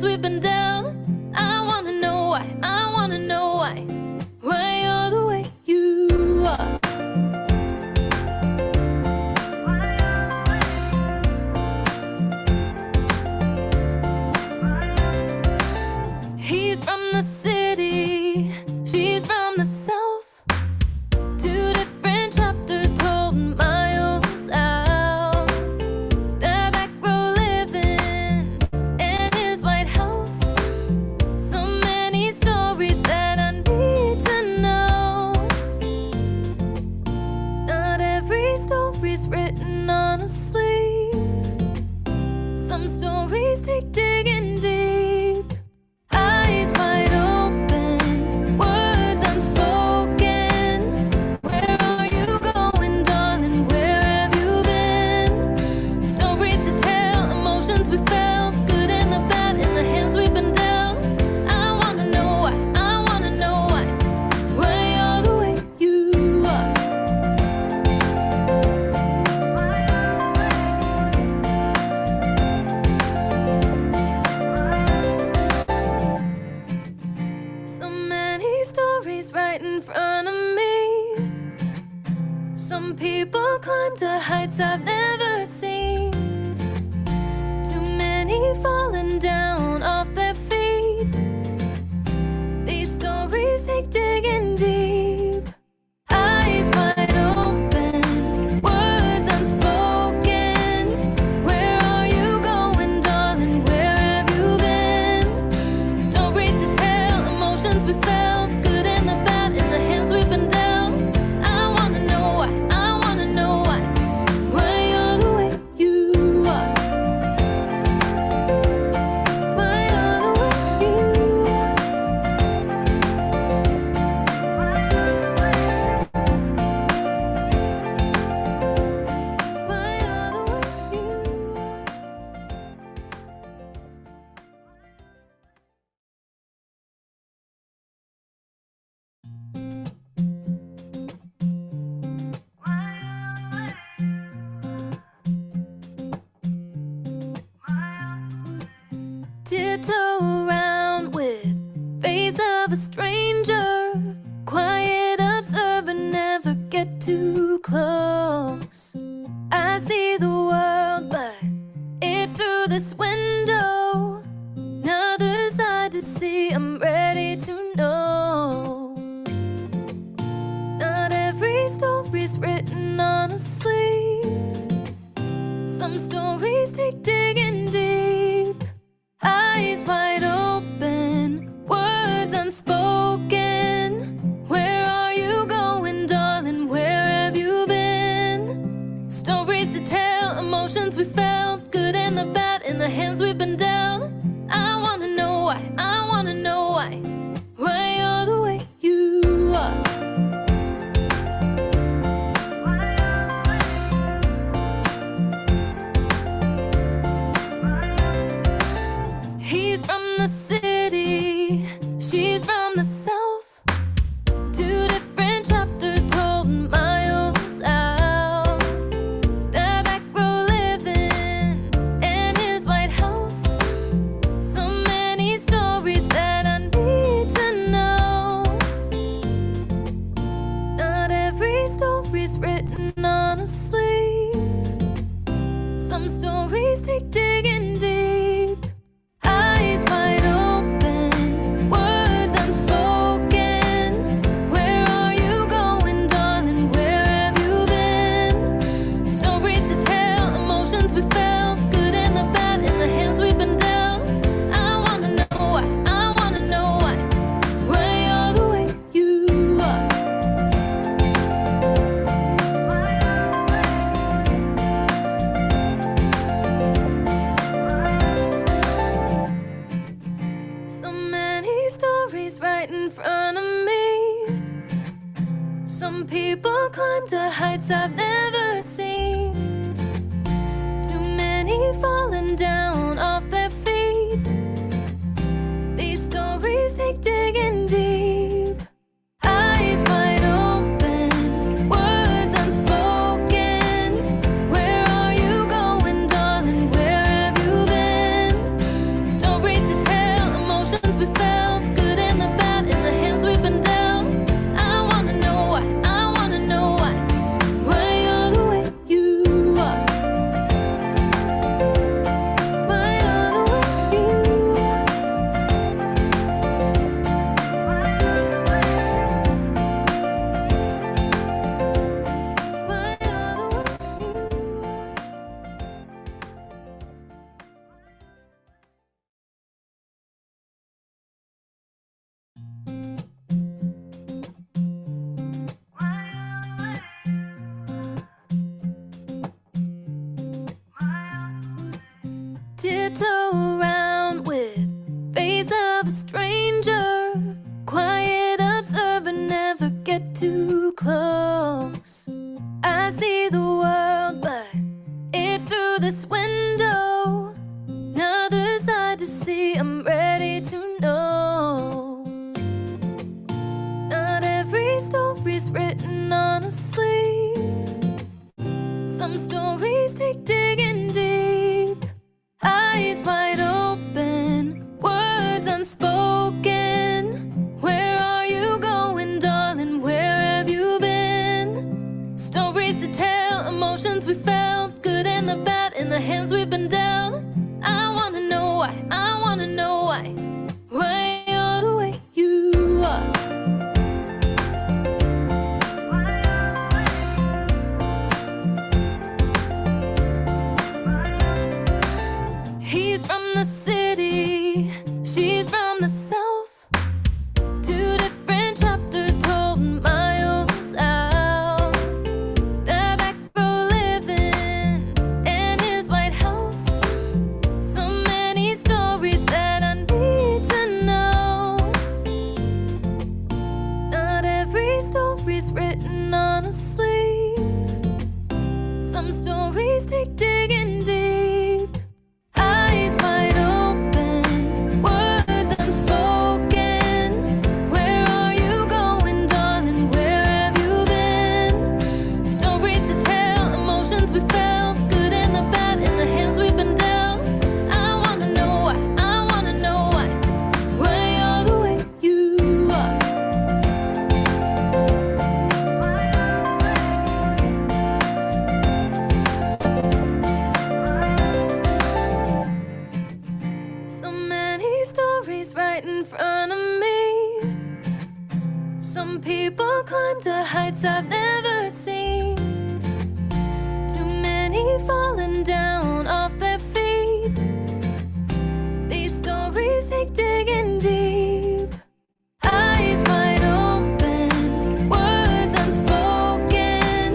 we've been dealt. I wanna know why, I wanna know why you're the way you are. He's from the city, she's from the south. Two different chapters told miles out. They're back row living in his White House. So many stories that I need to know. Not every story's written on a sleeve. Some stories take digging deep. Eyes wide open, words unspoken. Where are you going, darling? Where have you been? Stories to tell, emotions we felt, good and the bad, in the hands we've been dealt. I wanna know why, I wanna know why you're the way you are. So many stories right in front of me. Some people climb to heights I've never seen. Too many falling down off their feet. These stories take digging deep. Eyes wide open, words unspoken. Where are you going, darling? Where have you been? Stories to tell, emotions we felt, good and the bad, in the hands we've been dealt. I wanna know why, I wanna know why you're the way you are. Why you're the way you are. Why you're the way you are. Tiptoe around with face of a stranger. Quiet observer, never get too close. I see the world, but it's through this window. Another side to see, I'm ready to know. Not every story's written on a sleeve. Some stories take digging deep. Eyes wide open, words unspoken. Where are you going, darling? Where have you been? Stories to tell, emotions we felt, good and the bad, in the hands we've been dealt. I wanna know why, I wanna know why you're the way you are. He's from the city, she's from the south. Two different chapters told miles out. They're back row living in his White House. So many stories that I need to know. Not every story's written on a sleeve. Some stories take digging deep. Eyes wide open, words unspoken. Where are you going, darling? Where have you been? Stories to tell, emotions we felt, good and the bad, in the hands we've been dealt. I wanna know why, I wanna know why you're the way you are. So many stories right in front of me. Some people climb to heights I've never seen. Too many falling down off their feet. These stories take digging deep. Eyes wide open, words unspoken. Where are you going, darling? Where have you been? Stories to tell. Tiptoe around with face of a stranger. Quiet observer, never get too close. I see the world, but it's through this window. Another side to see, I'm ready to know. Not every story's written on a sleeve. Some stories take digging deep. Eyes wide open, words unspoken. Where are you going, darling? Where have you been? Stories to tell, emotions we felt, good and the bad in the hands we've been dealt. I wanna know why, I wanna know why you're the way you are. He's from the city, she's from the south. Two different chapters told miles out. The back row living in his White House. So many stories that I need to know. Not every story's written on a sleeve. Some stories take digging deep. Eyes wide open, words unspoken. Where are you going, darling? Where have you been? Stories to tell, emotions we felt, good and the bad in the hands we've been dealt. I wanna know why, I wanna know why you're the way you are. So many stories right in front of me. Some people climb to heights I've never seen. Too many falling down off their feet. These stories take digging deep. Eyes wide open, words unspoken.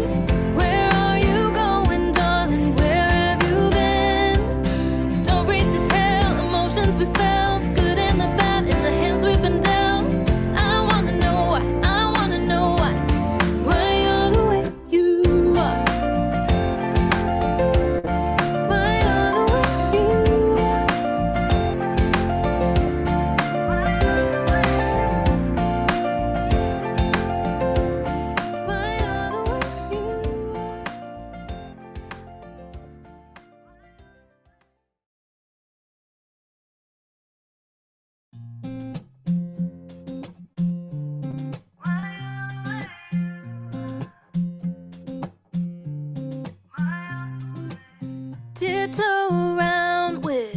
Where are you going, darling? Where have you been? Stories to tell, emotions we felt, good and the bad in the hands we've been dealt. I wanna know why, I wanna know why you're the way you are. Why you're the way you are. Why you're the way you Tiptoe around with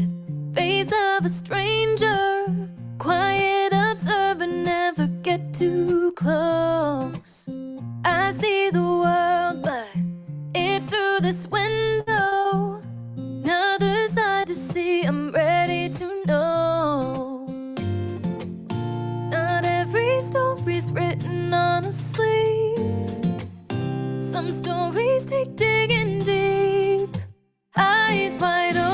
face of a stranger. Quiet observer, never get too close. I see the world, but it's through this window. Another side to see, I'm ready to know. Not every story's written on a sleeve. Some stories take digging deep. Eyes wide open.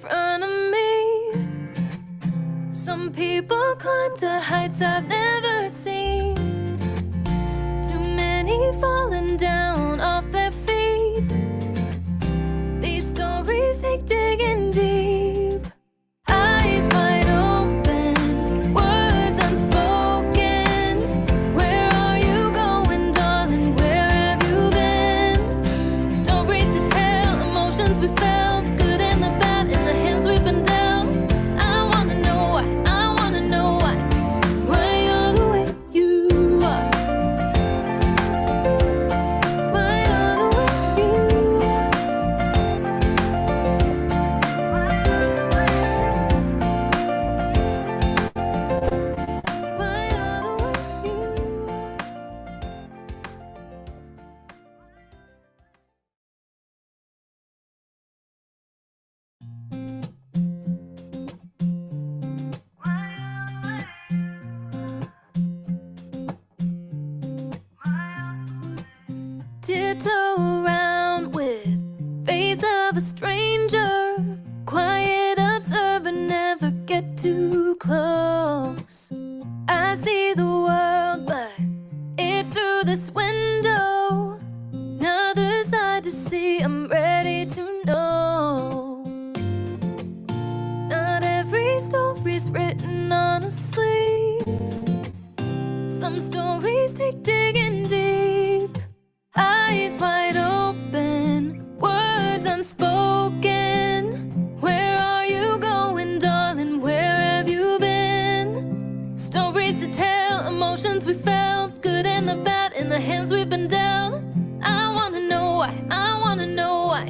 front of me. Some people climb to heights I've never seen. Too many falling down off their feet. These stories take digging deep. Eyes wide open, words unspoken. Where are you going, darling? Where have you been? Stories to tell, emotions we felt, good and the bad in the hands we've been dealt. I wanna know why, I wanna know why you're the way you are. Why you're the way you are. Why you're the way you are. Tiptoe around with face of a stranger. Quiet observer, never get too close. I see the world, but it's through this window. Another side to see, I'm ready to know. Not every story's written on a sleeve. Some stories take digging deep. Eyes wide open, words unspoken. Where are you going, darling? Where have you been? Stories to tell, emotions we felt, good and the bad in the hands we've been dealt. I wanna know why, I wanna know why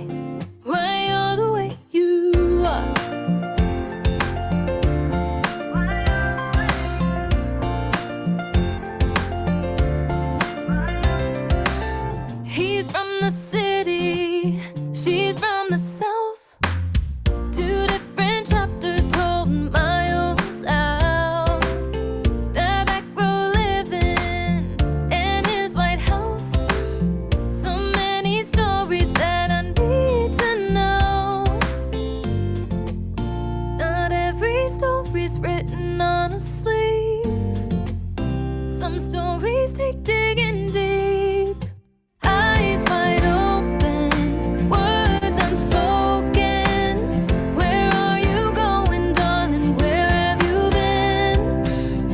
you're the way you are. He's from the city, she's from the south. Two different chapters told miles out. The back row living in his White House. So many stories that I need to know. Not every story's written on a sleeve. Some stories take digging deep. Eyes wide open, words unspoken. Where are you going, darling? Where have you been?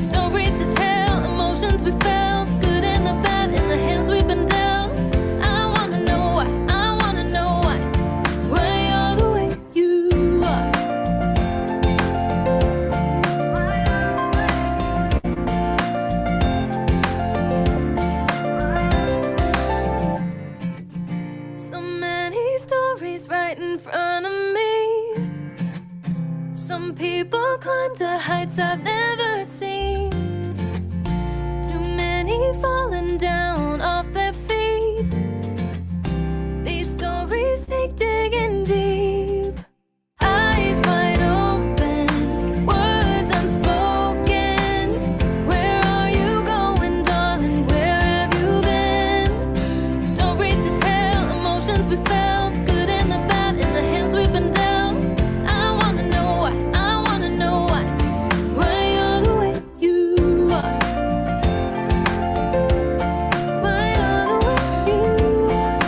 Stories to tell, emotions we felt, good and the bad in the hands we've been dealt. I wanna know why, I wanna know why you're the way you are. So many stories right in front of me. Some people climb to heights I've never seen. Too many falling down off their feet. These stories take digging deep. Eyes wide open, words unspoken. Where are you going, darling? Where have you been? Stories to tell, emotions we felt, good and the bad in the hands we've been dealt. I wanna know why, I wanna know why you're the way you are. Why you're the way you are.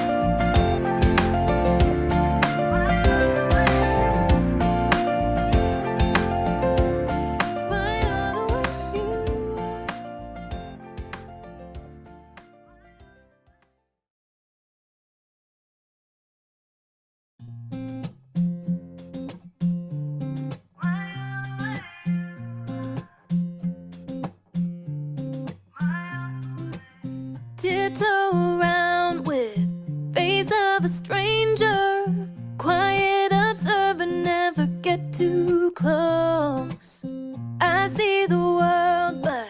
Why you're the way you are. Tiptoe around with face of a stranger. Quiet observer, never get too close. I see the world, but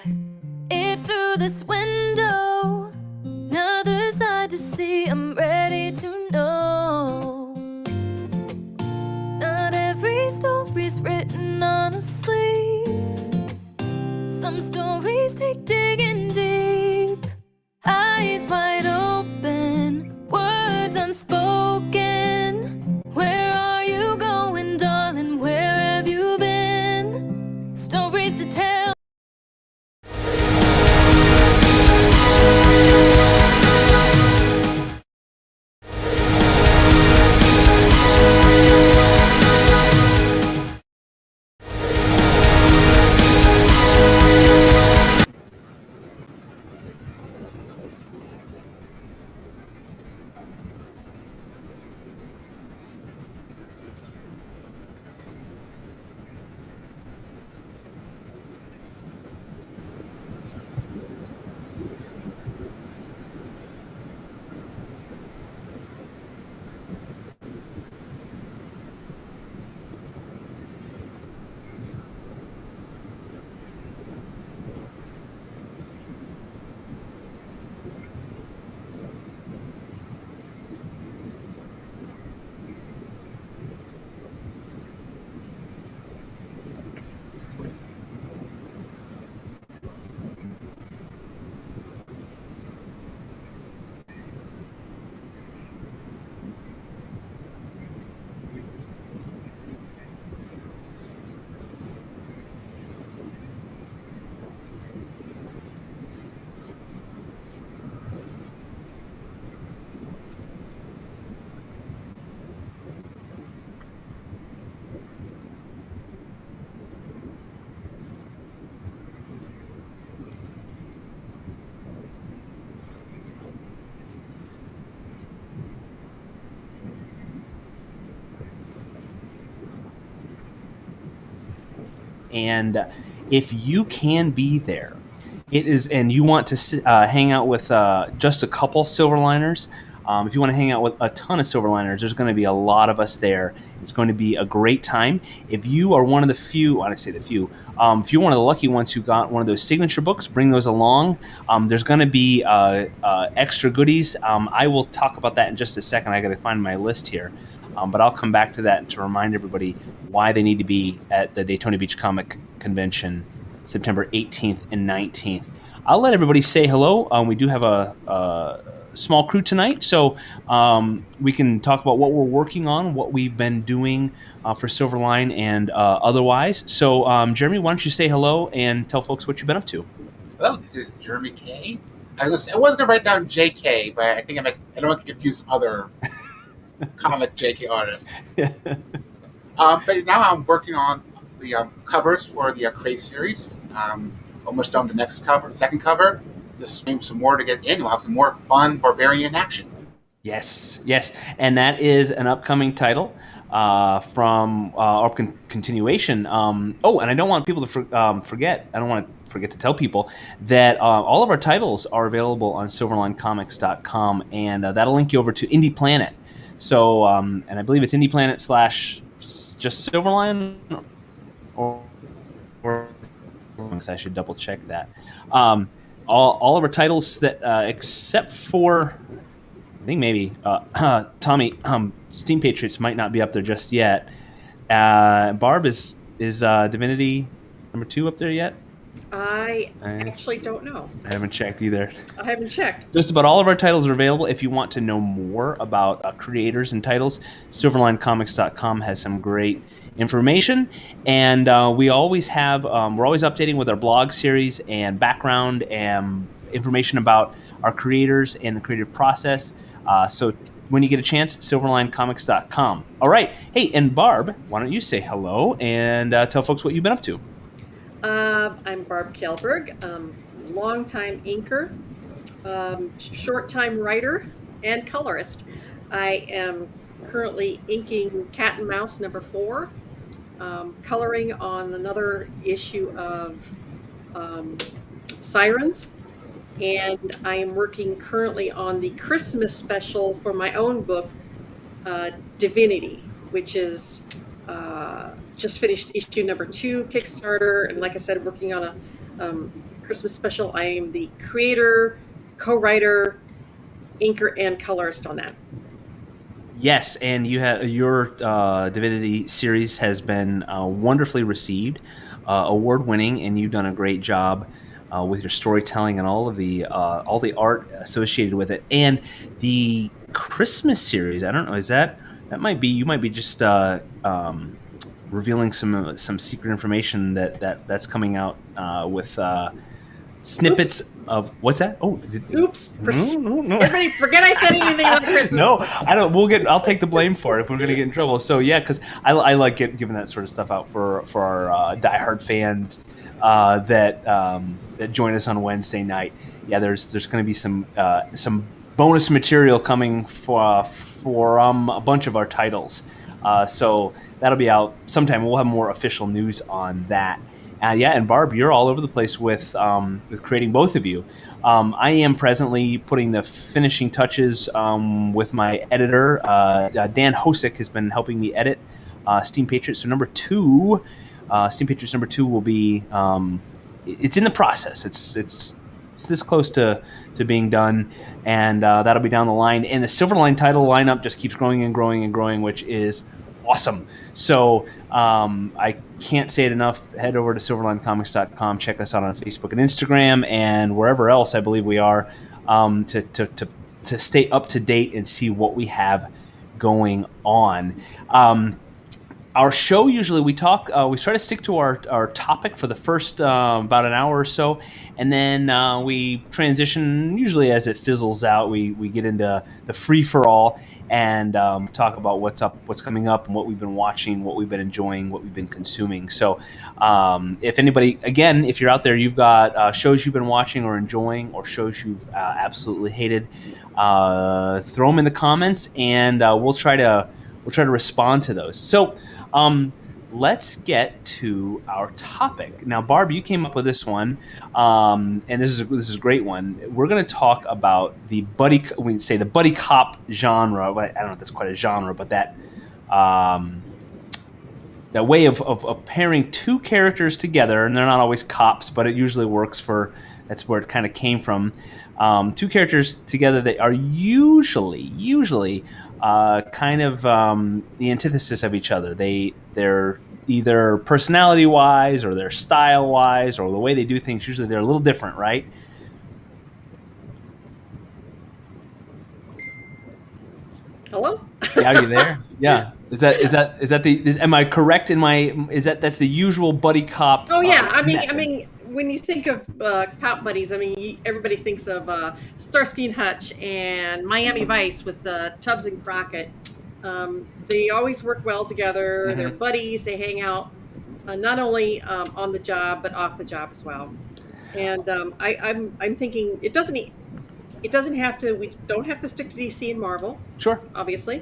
it's through this window. Another side to see, I'm ready to know. Not every story's written on a sleeve. Some stories take digging deep. Eyes wide open, words unspoken. Where are you going, darling? And if you can be there, it is, and you want to hang out with just a couple Silverliners. If you want to hang out with a ton of Silverliners, there's going to be a lot of us there. It's going to be a great time. If you are one of the few, I say the few, if you're one of the lucky ones who got one of those signature books, bring those along. There's going to be extra goodies. I will talk about that in just a second. I got to find my list here. But I'll come back to that to remind everybody why they need to be at the Daytona Beach Comic Convention, September 18th and 19th. I'll let everybody say hello. We do have a small crew tonight, so we can talk about what we're working on, what we've been doing for Silverline and otherwise. So, Jeremy, why don't you say hello and tell folks what you've been up to? Hello, this is Jeremy K. I was going to write down JK, but I think I don't want to confuse other comic JK artists. But now I'm working on the covers for the Craze series. Almost done the second cover. Just maybe some more to get in. We'll have some more fun barbarian action. Yes, and that is an upcoming title from our continuation. And I don't want people to forget. I don't want to forget to tell people that all of our titles are available on SilverlineComics.com, and that'll link you over to Indie Planet. So, and I believe it's Indie Planet / just Silverline, or I should double check that. All of our titles that except for, I think maybe Tommy, Steam Patriots might not be up there just yet. Barb, is Divinity #2 up there yet? I actually don't know. I haven't checked either. I haven't checked. Just about all of our titles are available. If you want to know more about creators and titles, SilverlineComics.com has some great information, and we always have we're always updating with our blog series and background and information about our creators and the creative process. So when you get a chance, SilverlineComics.com. All right. Hey, and Barb, why don't you say hello and tell folks what you've been up to? I'm Barb Kellberg, longtime inker, short-time writer, and colorist. I am currently inking Cat and Mouse #4, coloring on another issue of Sirens, and I am working currently on the Christmas special for my own book, Divinity, which is just finished issue #2 Kickstarter, and like I said, working on a Christmas special. I am the creator, co-writer, inker, and colorist on that. Yes, and you have your Divinity series has been wonderfully received, award-winning, and you've done a great job with your storytelling and all the art associated with it. And the Christmas series, I don't know, that might be, you might be just revealing some secret information that's coming out with snippets of what's that? Oh, oops! No. Everybody, forget I said anything about Christmas. No, I don't. I'll take the blame for it if we're going to get in trouble. So yeah, because I like giving that sort of stuff out for our diehard fans that join us on Wednesday night. Yeah, there's going to be some bonus material coming for a bunch of our titles. So that'll be out sometime. We'll have more official news on that. And Barb, you're all over the place with creating, both of you. I am presently putting the finishing touches with my editor. Dan Hosick has been helping me edit Steam Patriots. So Steam Patriots #2 will be. It's in the process. It's this close to being done, and that'll be down the line. And the Silverline title lineup just keeps growing and growing and growing, which is awesome. So I can't say it enough. Head over to SilverlineComics.com. Check us out on Facebook and Instagram and wherever else I believe we are to stay up to date and see what we have going on. Our show, usually we try to stick to our topic for the first about an hour or so, and then we transition, usually as it fizzles out, we get into the free-for-all and talk about what's coming up and what we've been watching, what we've been enjoying, what we've been consuming. So if anybody, again, if you're out there, you've got shows you've been watching or enjoying, or shows you've absolutely hated, throw them in the comments, and we'll try to respond to those. So let's get to our topic. Now, Barb, you came up with this one, and this is a great one. We're going to talk about the buddy cop genre. Well, I don't know if that's quite a genre, but that way of pairing two characters together, and they're not always cops, but it usually works for. That's where it kind of came from. Two characters together that are usually kind of the antithesis of each other. They're either personality-wise or they're style-wise or the way they do things. Usually they're a little different, right? Hello? Yeah, are you there? Yeah. Is that the? Am I correct in my? That's the usual buddy cop? Oh yeah, I method. mean, when you think of cop buddies, I mean, everybody thinks of Starsky and Hutch and Miami Vice with Tubbs and Crockett. They always work well together. Mm-hmm. They're buddies. They hang out not only on the job but off the job as well. And I'm thinking it doesn't have to. We don't have to stick to DC and Marvel. Sure. Obviously.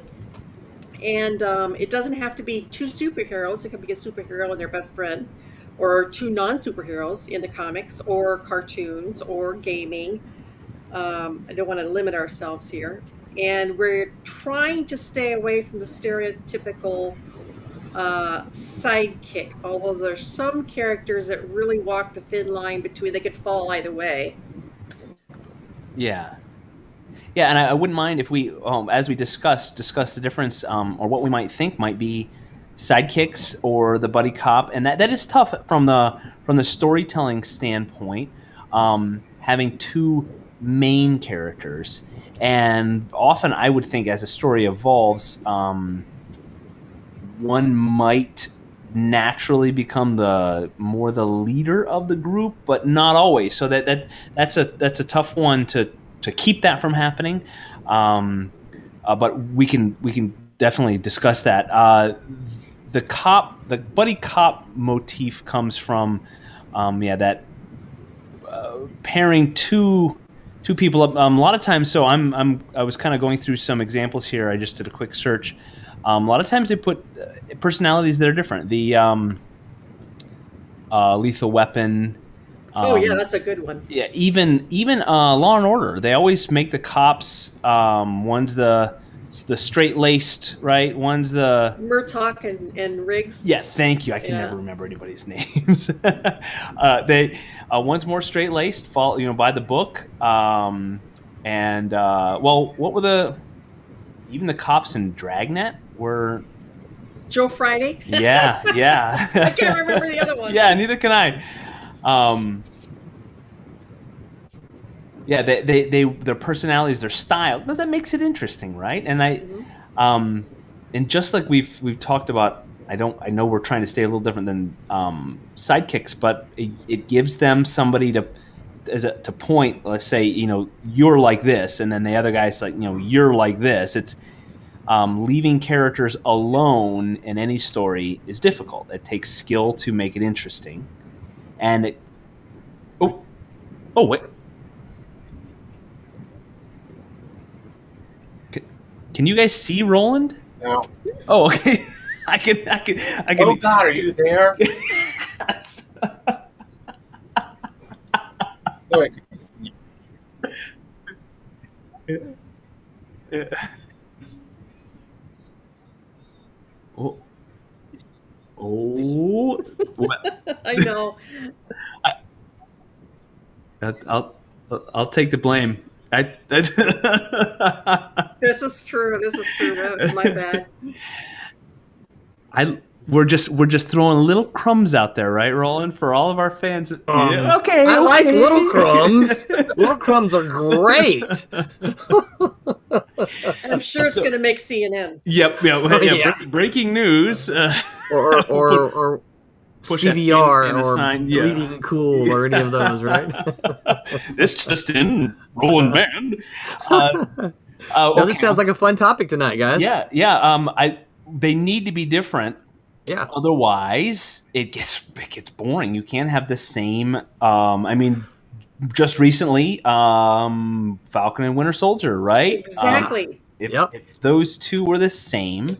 And it doesn't have to be two superheroes. It could be a superhero and their best friend, or two non-superheroes in the comics, or cartoons, or gaming. I don't want to limit ourselves here. And we're trying to stay away from the stereotypical sidekick, although there's some characters that really walk the thin line between, they could fall either way. Yeah. Yeah, and I wouldn't mind if we, as we discuss the difference, or what we might think might be sidekicks or the buddy cop, and that is tough from the storytelling standpoint. Having two main characters, and often I would think as a story evolves, one might naturally become the leader of the group, but not always. So that's a tough one to keep that from happening, but we can definitely discuss that. The buddy cop motif comes from that pairing two people up. A lot of times, so I was kind of going through some examples here. I just did a quick search. A lot of times they put personalities that are different. The Lethal Weapon. Oh yeah, that's a good one. Yeah, even Law and Order. They always make the cops. One's the straight-laced, right? One's the Murtaugh and Riggs. Yeah, thank you. I can never remember anybody's names. One's more straight-laced, by the book. What were even the cops in Dragnet were Joe Friday. Yeah. I can't remember the other one. Yeah, neither can I. Their personalities, their style, because that makes it interesting, right? And and just like we've talked about, I know we're trying to stay a little different than sidekicks, but it gives them somebody to point. Let's say, you're like this, and then the other guy's like, you're like this. It's leaving characters alone in any story is difficult. It takes skill to make it interesting. And wait. Can you guys see Roland? No. Oh, okay. I can. Oh God, are you there? Yes. No, wait. Oh. I know. I'll take the blame. This is true. That was my bad. We're just throwing little crumbs out there, right, Roland, for all of our fans. Okay. I like little crumbs. Little crumbs are great. I'm sure it's going to make CNN. Yep. Yeah. Breaking news. Or Push CBR or sign, Bleeding Cool or any of those, right? This just in, Roland Band. Now this sounds like a fun topic tonight, guys. Yeah. They need to be different. Yeah. Otherwise, it gets boring. You can't have the same. Just recently, Falcon and Winter Soldier, right? Exactly. If those two were the same,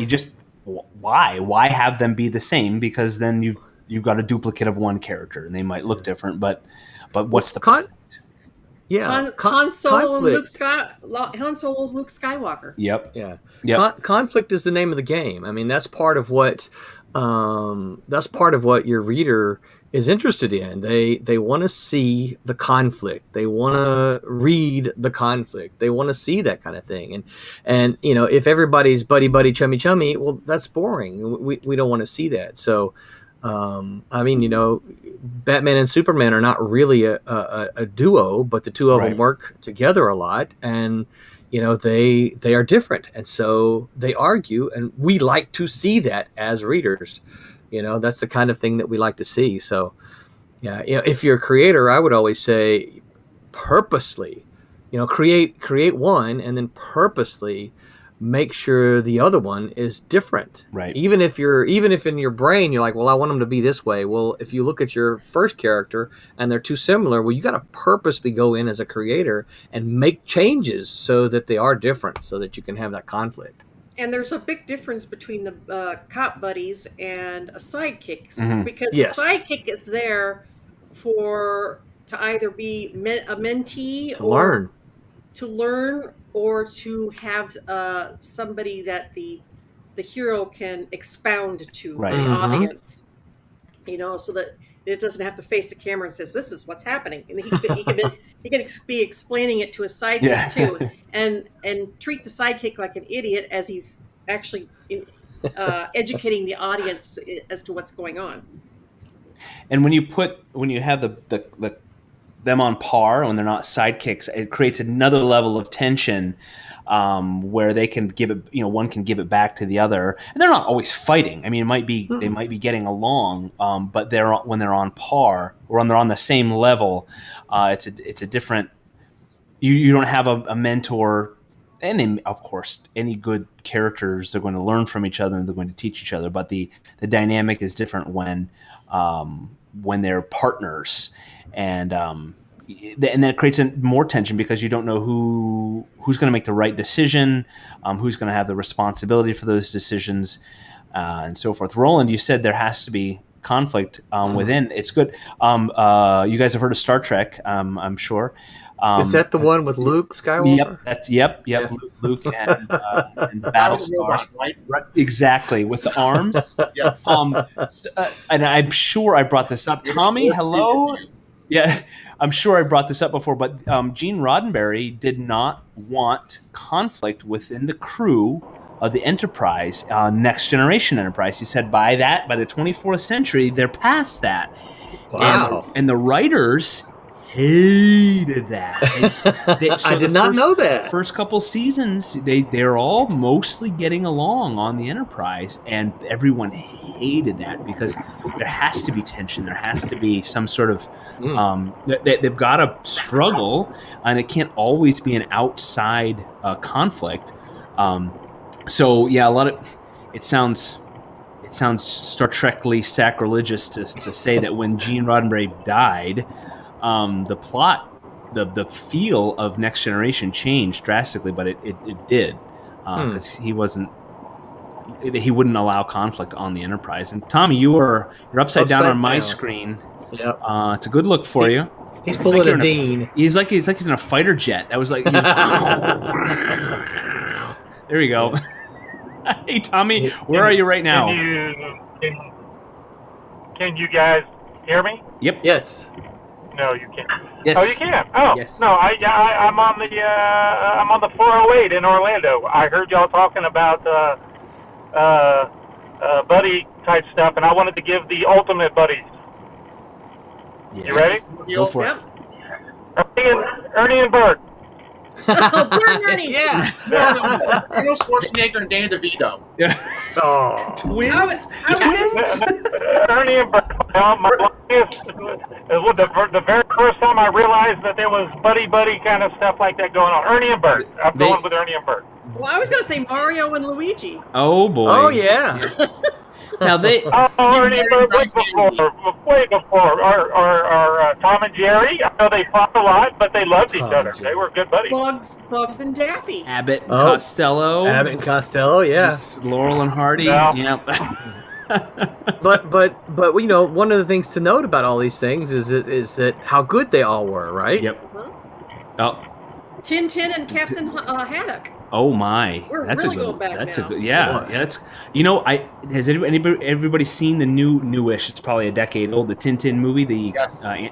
you just Why have them be the same? Because then you've got a duplicate of one character, and they might look different. But what's the point? Yeah, Han Solo and conflict. Han Solo's Luke Skywalker. Yep. Yeah. Yep. Conflict is the name of the game. I mean, that's part of what your reader is interested in. They want to see the conflict. They want to read the conflict. They want to see that kind of thing. And if everybody's buddy chummy chummy, well, that's boring. We don't want to see that. So Batman and Superman are not really a duo, but the two of them work together a lot, and they are different, and so they argue, and we like to see that as readers. That's the kind of thing that we like to see. So, yeah, if you're a creator, I would always say, purposely, create one, and then purposely make sure the other one is different. Right. Even if in your brain you're like, well, I want them to be this way. Well, if you look at your first character and they're too similar, well, you got to purposely go in as a creator and make changes so that they are different, so that you can have that conflict. And there's a big difference between the cop buddies and a sidekick, because Yes. the sidekick is there to either be a mentee to learn, or to have somebody that the hero can expound to for the audience, so that it doesn't have to face the camera and says, "This is what's happening," and he can be explaining it to a sidekick too, and treat the sidekick like an idiot as he's actually educating the audience as to what's going on. And when you have the them on par, when they're not sidekicks, it creates another level of tension, where they can give it, one can give it back to the other, and they're not always fighting. I mean, they might be getting along, but when they're on par, or when they're on the same level, it's a different. You don't have a mentor, and then, of course, any good characters, they're going to learn from each other and they're going to teach each other. But the dynamic is different when they're partners. And then it creates more tension, because you don't know who's going to make the right decision, who's going to have the responsibility for those decisions, and so forth. Roland, you said there has to be conflict within. It's good. You guys have heard of Star Trek, I'm sure. Is that the one with Luke Skywalker? Yep. Yeah. Luke and the Battlestar. Right? Exactly, with the arms. Yes. And I'm sure I brought this up. Tommy, hello. Yeah, I'm sure I brought this up before, but Gene Roddenberry did not want conflict within the crew of the Enterprise, Next Generation Enterprise. He said by the 24th century, they're past that. Wow. And the writers hated that. I did not know that. First couple seasons, they're all mostly getting along on the Enterprise, and everyone hated that, because there has to be tension. There has to be some sort of they've got to struggle, and it can't always be an outside conflict. So yeah, a lot of it sounds Star Trek-ly sacrilegious to say that when Gene Roddenberry died, the plot, the feel of Next Generation changed drastically, but it did, because he wouldn't allow conflict on the Enterprise. And Tommy, you're upside down on my screen. Yep. It's a good look for you. He's pulling a Dean. He's like he's in a fighter jet. That was like. There we go. Hey Tommy, where are you right now? Can you guys hear me? Yep. Yes. No, you can't. Yes. Oh, you can. Oh, yes. No, I'm on the 408 in Orlando. I heard y'all talking about buddy type stuff, and I wanted to give the ultimate buddies. Yes. You ready? Go for it. Ernie and Bert. Poor Ernie. Yeah. Arnold Schwarzenegger and Danny DeVito. Yeah. Oh. Twins. Ernie and Bert. The very first time I realized that there was buddy kind of stuff like that going on. Ernie and Bert. I'm going with Ernie and Bert. Well, I was going to say Mario and Luigi. Oh boy. Oh yeah. Now they. Oh, Ernie, but way before. Our Tom and Jerry, I know they fought a lot, but they loved each Tom other. and Jerry. They were good buddies. Bugs and Daffy. Abbott and Oh. Costello. Abbott and Costello, yeah. Just Laurel and Hardy. Yeah. Yeah. But you know, one of the things to note about all these things is that how good they all were, right? Yep. Uh-huh. Oh. Tintin and Captain Haddock. Oh my! We're that's really a good. going back that's now. a good. Yeah, Boy. yeah. That's has everybody seen the newish? It's probably a decade old. The Tintin movie. Yes. I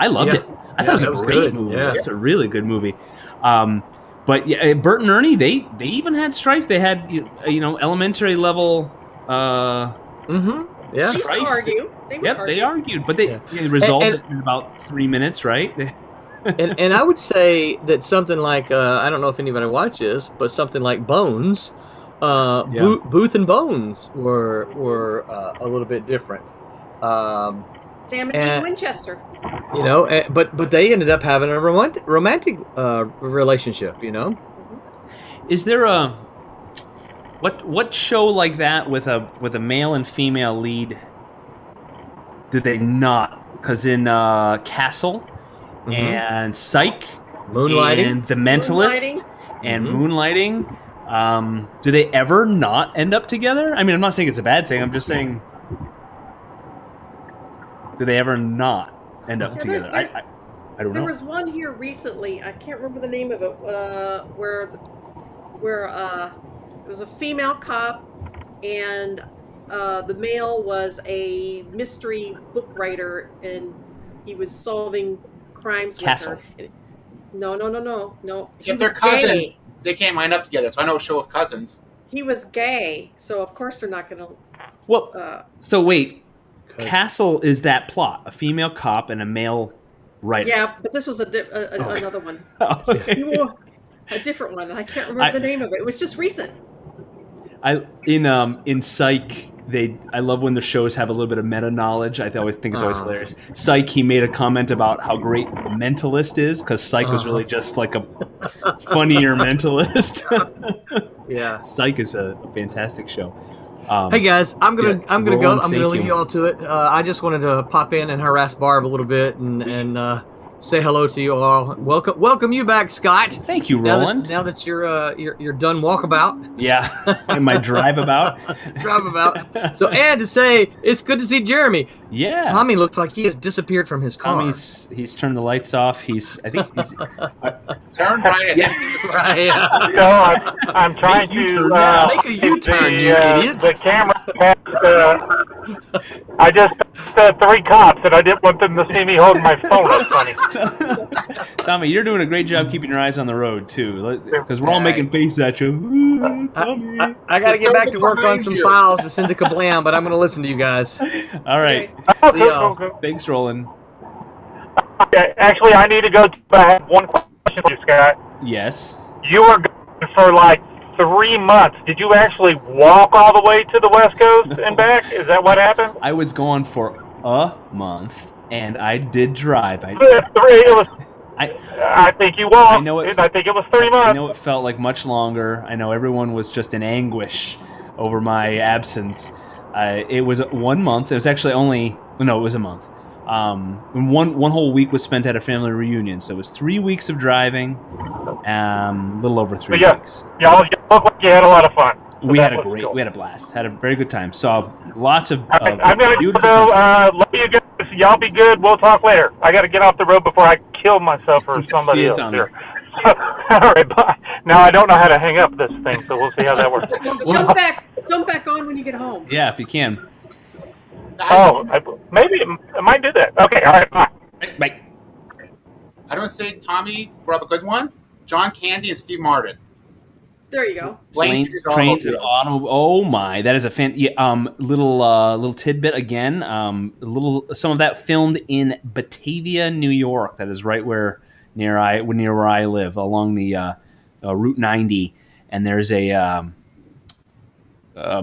loved Yeah. it. I thought that it was was a great good. movie. Yeah. It's a really good movie. But yeah, Bert and Ernie, they even had strife. They had elementary level. Yeah. She used to Strife. argue. They would Yep, argue. they argued, but they resolved it in about 3 minutes, right? and I would say that something like I don't know if anybody watches, but something like Bones, Booth and Bones were a little bit different. Sam and Dean Winchester. You know, but they ended up having a romantic relationship. You know, Is there a what show like that with a male and female lead? Did they not? Because in Castle and Psych, Moonlighting. and The Mentalist, and Moonlighting, do they ever not end up together? I mean, I'm not saying it's a bad thing. I'm just saying, do they ever not end up together? I don't There know. was one here recently. I can't remember the name of it. Where it was a female cop, and the male was a mystery book writer, and he was solving crimes Castle. with her. No. He If they're was cousins, gay. they can't line up together. So I know a show of cousins. He was gay, so of course they're not going to. Well, so wait, Castle is that plot: a female cop and a male writer. Yeah, but this was another one. Okay. A different one. I can't remember the name of it. It was just recent. In Psych, I love when the shows have a little bit of meta knowledge. I always think it's always hilarious. Psych, he made a comment about how great The Mentalist is, because Psych was really just like a funnier Mentalist. yeah. Psych is a fantastic show. Hey guys, I'm gonna go. I'm gonna thank leave you all to it. I just wanted to pop in and harass Barb a little bit and say hello to you all. Welcome you back, Scott. Thank you, Roland. Now that you're done walkabout, Yeah, in my drive about. So and to say it's good to see Jeremy. Yeah. Tommy looks like he has disappeared from his car. He's turned the lights off. I think he's Turn right. Right. So I'm trying to Make a U-turn, you the, idiot. the camera past, I just said 3 cops, and I didn't want them to see me holding my phone up funny. Tommy, you're doing a great job keeping your eyes on the road too, because we're all making faces at you. Ooh, Tommy. I got to get back to work on some files to send to Kablam, but I'm going to listen to you guys. All right. Oh, See y'all. cool. Thanks, Roland. Okay, actually, I need to go. I have one question for you, Scott. Yes. You were gone for like 3 months. Did you actually walk all the way to the West Coast and back? Is that what happened? I was gone for a month, and I did drive. I think you walked. I know it- I think it was 3 months. I know it felt like much longer. I know everyone was just in anguish over my absence. It was 1 month. It was actually it was a month. One whole week was spent at a family reunion, so it was 3 weeks of driving, a little over 3 weeks. Y'all look like you had a lot of fun. So We had that a was cool. we had a blast. Had a very good time. Saw lots of I'm going to beautiful go. country. Love you guys. Y'all be good. We'll talk later. I got to get off the road before I kill myself or somebody See you, else Tommy. here. All right, bye. Now I don't know how to hang up this thing, so we'll see how that works. Jump back on when you get home. Yeah, if you can. Maybe I might do that. Okay, all right, bye. Bye. I don't say Tommy brought up a good one. John Candy and Steve Martin. There you go. Planes, Trains, and Trains and Automobiles. Oh my, that is a little tidbit again. Some of that filmed in Batavia, New York. That is right near where I live, along the Route 90. And there's a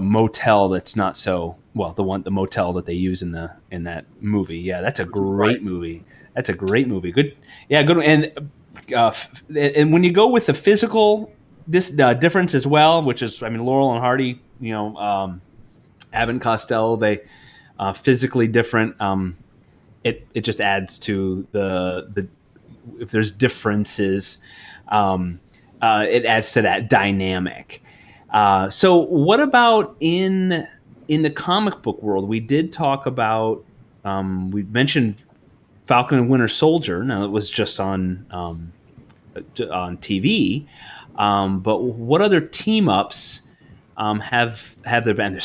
motel that's not so well. The motel that they use in that movie. Yeah, that's a great movie. That's a great movie. Good. Yeah, good. And when you go with the physical. This difference as well, which is, Laurel and Hardy, Abbott and Costello, they physically different. It just adds to the if there's differences, it adds to that dynamic. So what about in the comic book world? We did talk about we mentioned Falcon and Winter Soldier. Now it was just on TV, but what other team ups have there been?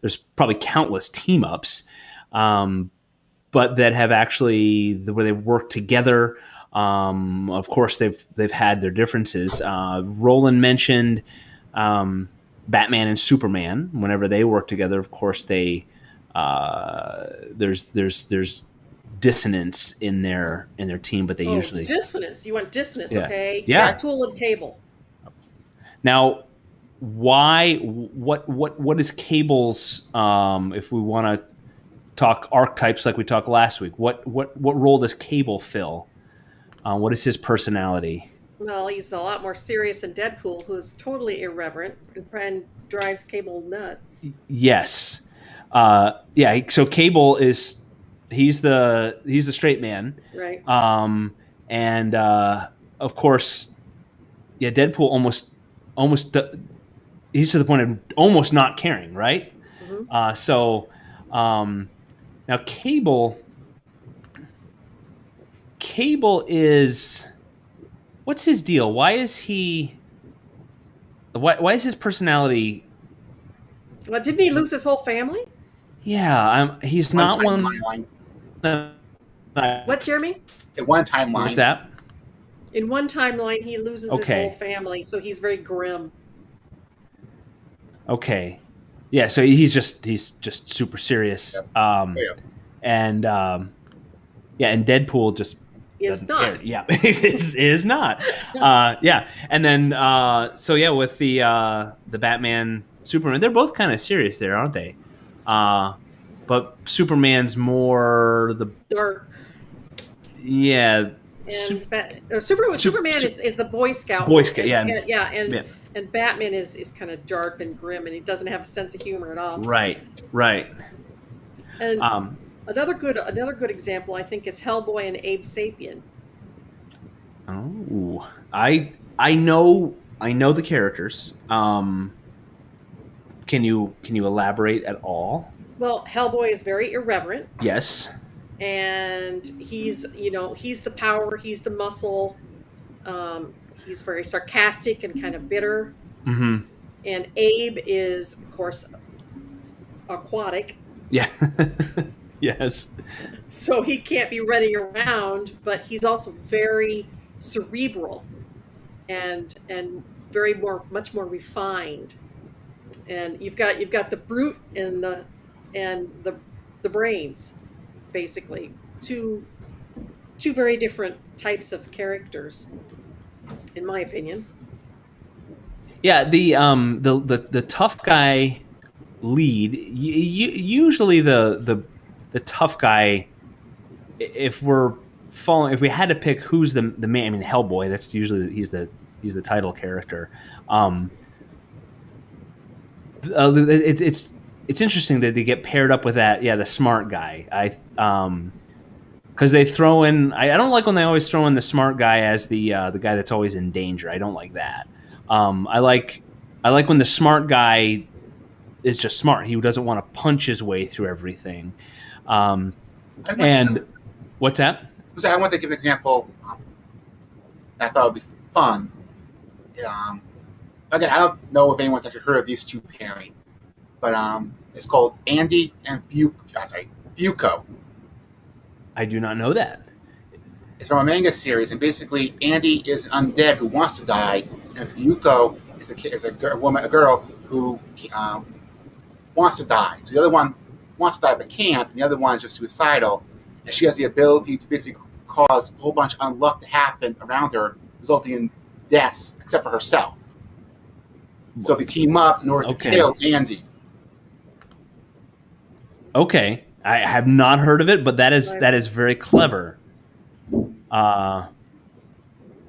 There's probably countless team ups. But that have actually where they work together. Of course, they've had their differences. Roland mentioned Batman and Superman. Whenever they work together, of course, they there's dissonance in their team, but they usually dissonance. You want dissonance, Yeah. okay? Yeah. Deadpool and Cable. Now, why? What is Cable's? If we want to talk archetypes like we talked last week, what role does Cable fill? What is his personality? Well, he's a lot more serious than Deadpool, who's totally irreverent and drives Cable nuts. Yes, So Cable is he's the straight man, Right. And of course, Deadpool almost he's to the point of almost not caring, right? Mm-hmm. Now Cable is, what's his deal? Why is his personality? Well, didn't he lose his whole family? Yeah, he's not one. What, Jeremy? At one timeline. What's that? In one timeline, he loses his Okay. whole family, so he's very grim. Okay, yeah. So he's just super serious. Yep. And and Deadpool just Is doesn't not. care. Yeah, is not. And then with the Batman, Superman, they're both kind of serious there, aren't they? But Superman's more the Dark. yeah. And Superman is the Boy Scout. Boy Scout, yeah. And Batman is kind of dark and grim, and he doesn't have a sense of humor at all. Right. And another good example, I think, is Hellboy and Abe Sapien. Oh, I know the characters. Can you elaborate at all? Well, Hellboy is very irreverent, Yes. and he's the power, he's the muscle. He's very sarcastic and kind of bitter. Mm-hmm. And Abe is, of course, aquatic. Yeah. Yes. So he can't be running around, but he's also very cerebral and much more refined. And you've got the brute and the brains, basically. Two very different types of characters, in my opinion. Yeah, the tough guy lead. Usually the tough guy. If we had to pick who's the main, I mean Hellboy. That's usually he's the title character. It's interesting that they get paired up with that. Yeah, the smart guy. Because they throw in. I don't like when they always throw in the smart guy as the guy that's always in danger. I don't like that. I like when the smart guy is just smart. He doesn't want to punch his way through everything. And what's that? I want to give an example. I thought would be fun. Again, I don't know if anyone's actually heard of these two pairing, but it's called Andy and Fuko. I do not know that. It's from a manga series, and basically Andy is an undead who wants to die, and Fuko is a girl who wants to die. So the other one wants to die but can't, and the other one is just suicidal, and she has the ability to basically cause a whole bunch of unluck to happen around her, resulting in deaths, except for herself. So they team up in order to kill Andy. Okay, I have not heard of it, but that is very clever. The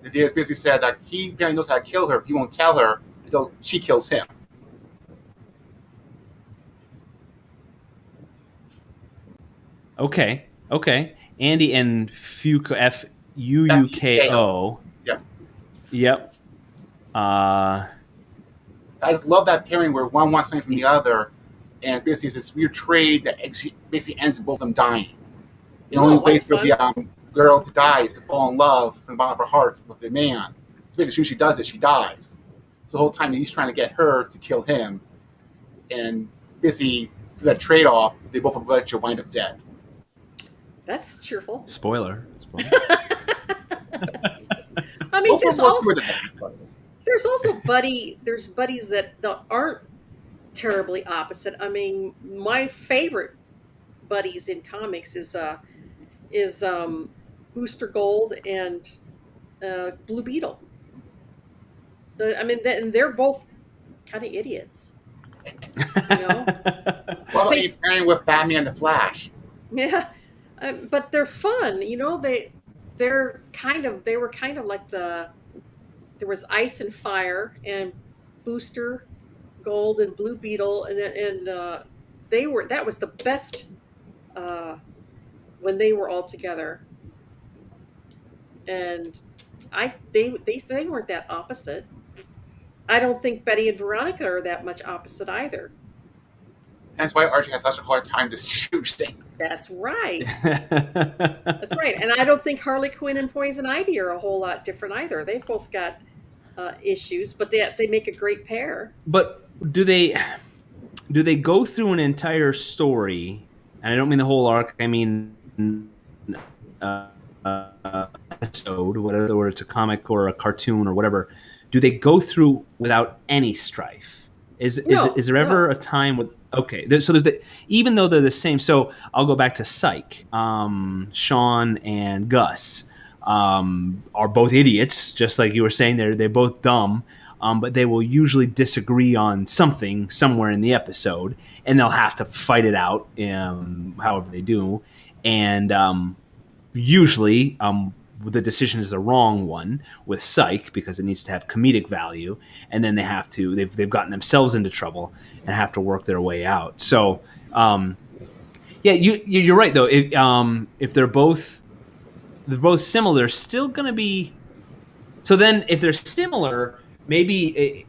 idea is basically said that he apparently knows how to kill her, but he won't tell her until she kills him. Okay. Andy and Fuko, Fuuko. Yep. Yep. So I just love that pairing where one wants something from the other, and basically it's this weird trade that basically ends in both of them dying. The only way for the girl to die is to fall in love from the bottom of her heart with the man. So basically, as soon as she does it, she dies. So the whole time he's trying to get her to kill him, and basically through that trade-off, they both eventually wind up dead. That's cheerful. Spoiler. I mean, there's also buddies that aren't terribly opposite. I mean, my favorite buddies in comics is Booster Gold and Blue Beetle. And they're both kind of idiots. You know? Well, he's pairing with Batman and the Flash. Yeah, but they're fun. You know, they were kind of like there was Ice and Fire and Booster Gold and Blue Beetle, and that was the best when they were all together. And they weren't that opposite. I don't think Betty and Veronica are that much opposite either. That's why Archie has such a hard time to choose things. That's right. That's right. And I don't think Harley Quinn and Poison Ivy are a whole lot different either. They've both got issues, but they make a great pair. But do they go through an entire story? And I don't mean the whole arc. I mean episode, whether it's a comic or a cartoon or whatever. Do they go through without any strife? Is there ever a time with? Okay, even though they're the same. So I'll go back to Psych. Sean and Gus are both idiots, just like you were saying. They're both dumb, but they will usually disagree on something somewhere in the episode, and they'll have to fight it out, however they do. And usually, the decision is the wrong one with Psych because it needs to have comedic value, and then they've gotten themselves into trouble and have to work their way out. So, you're right though. If they're both similar, they're still going to be. So then, if they're similar, maybe,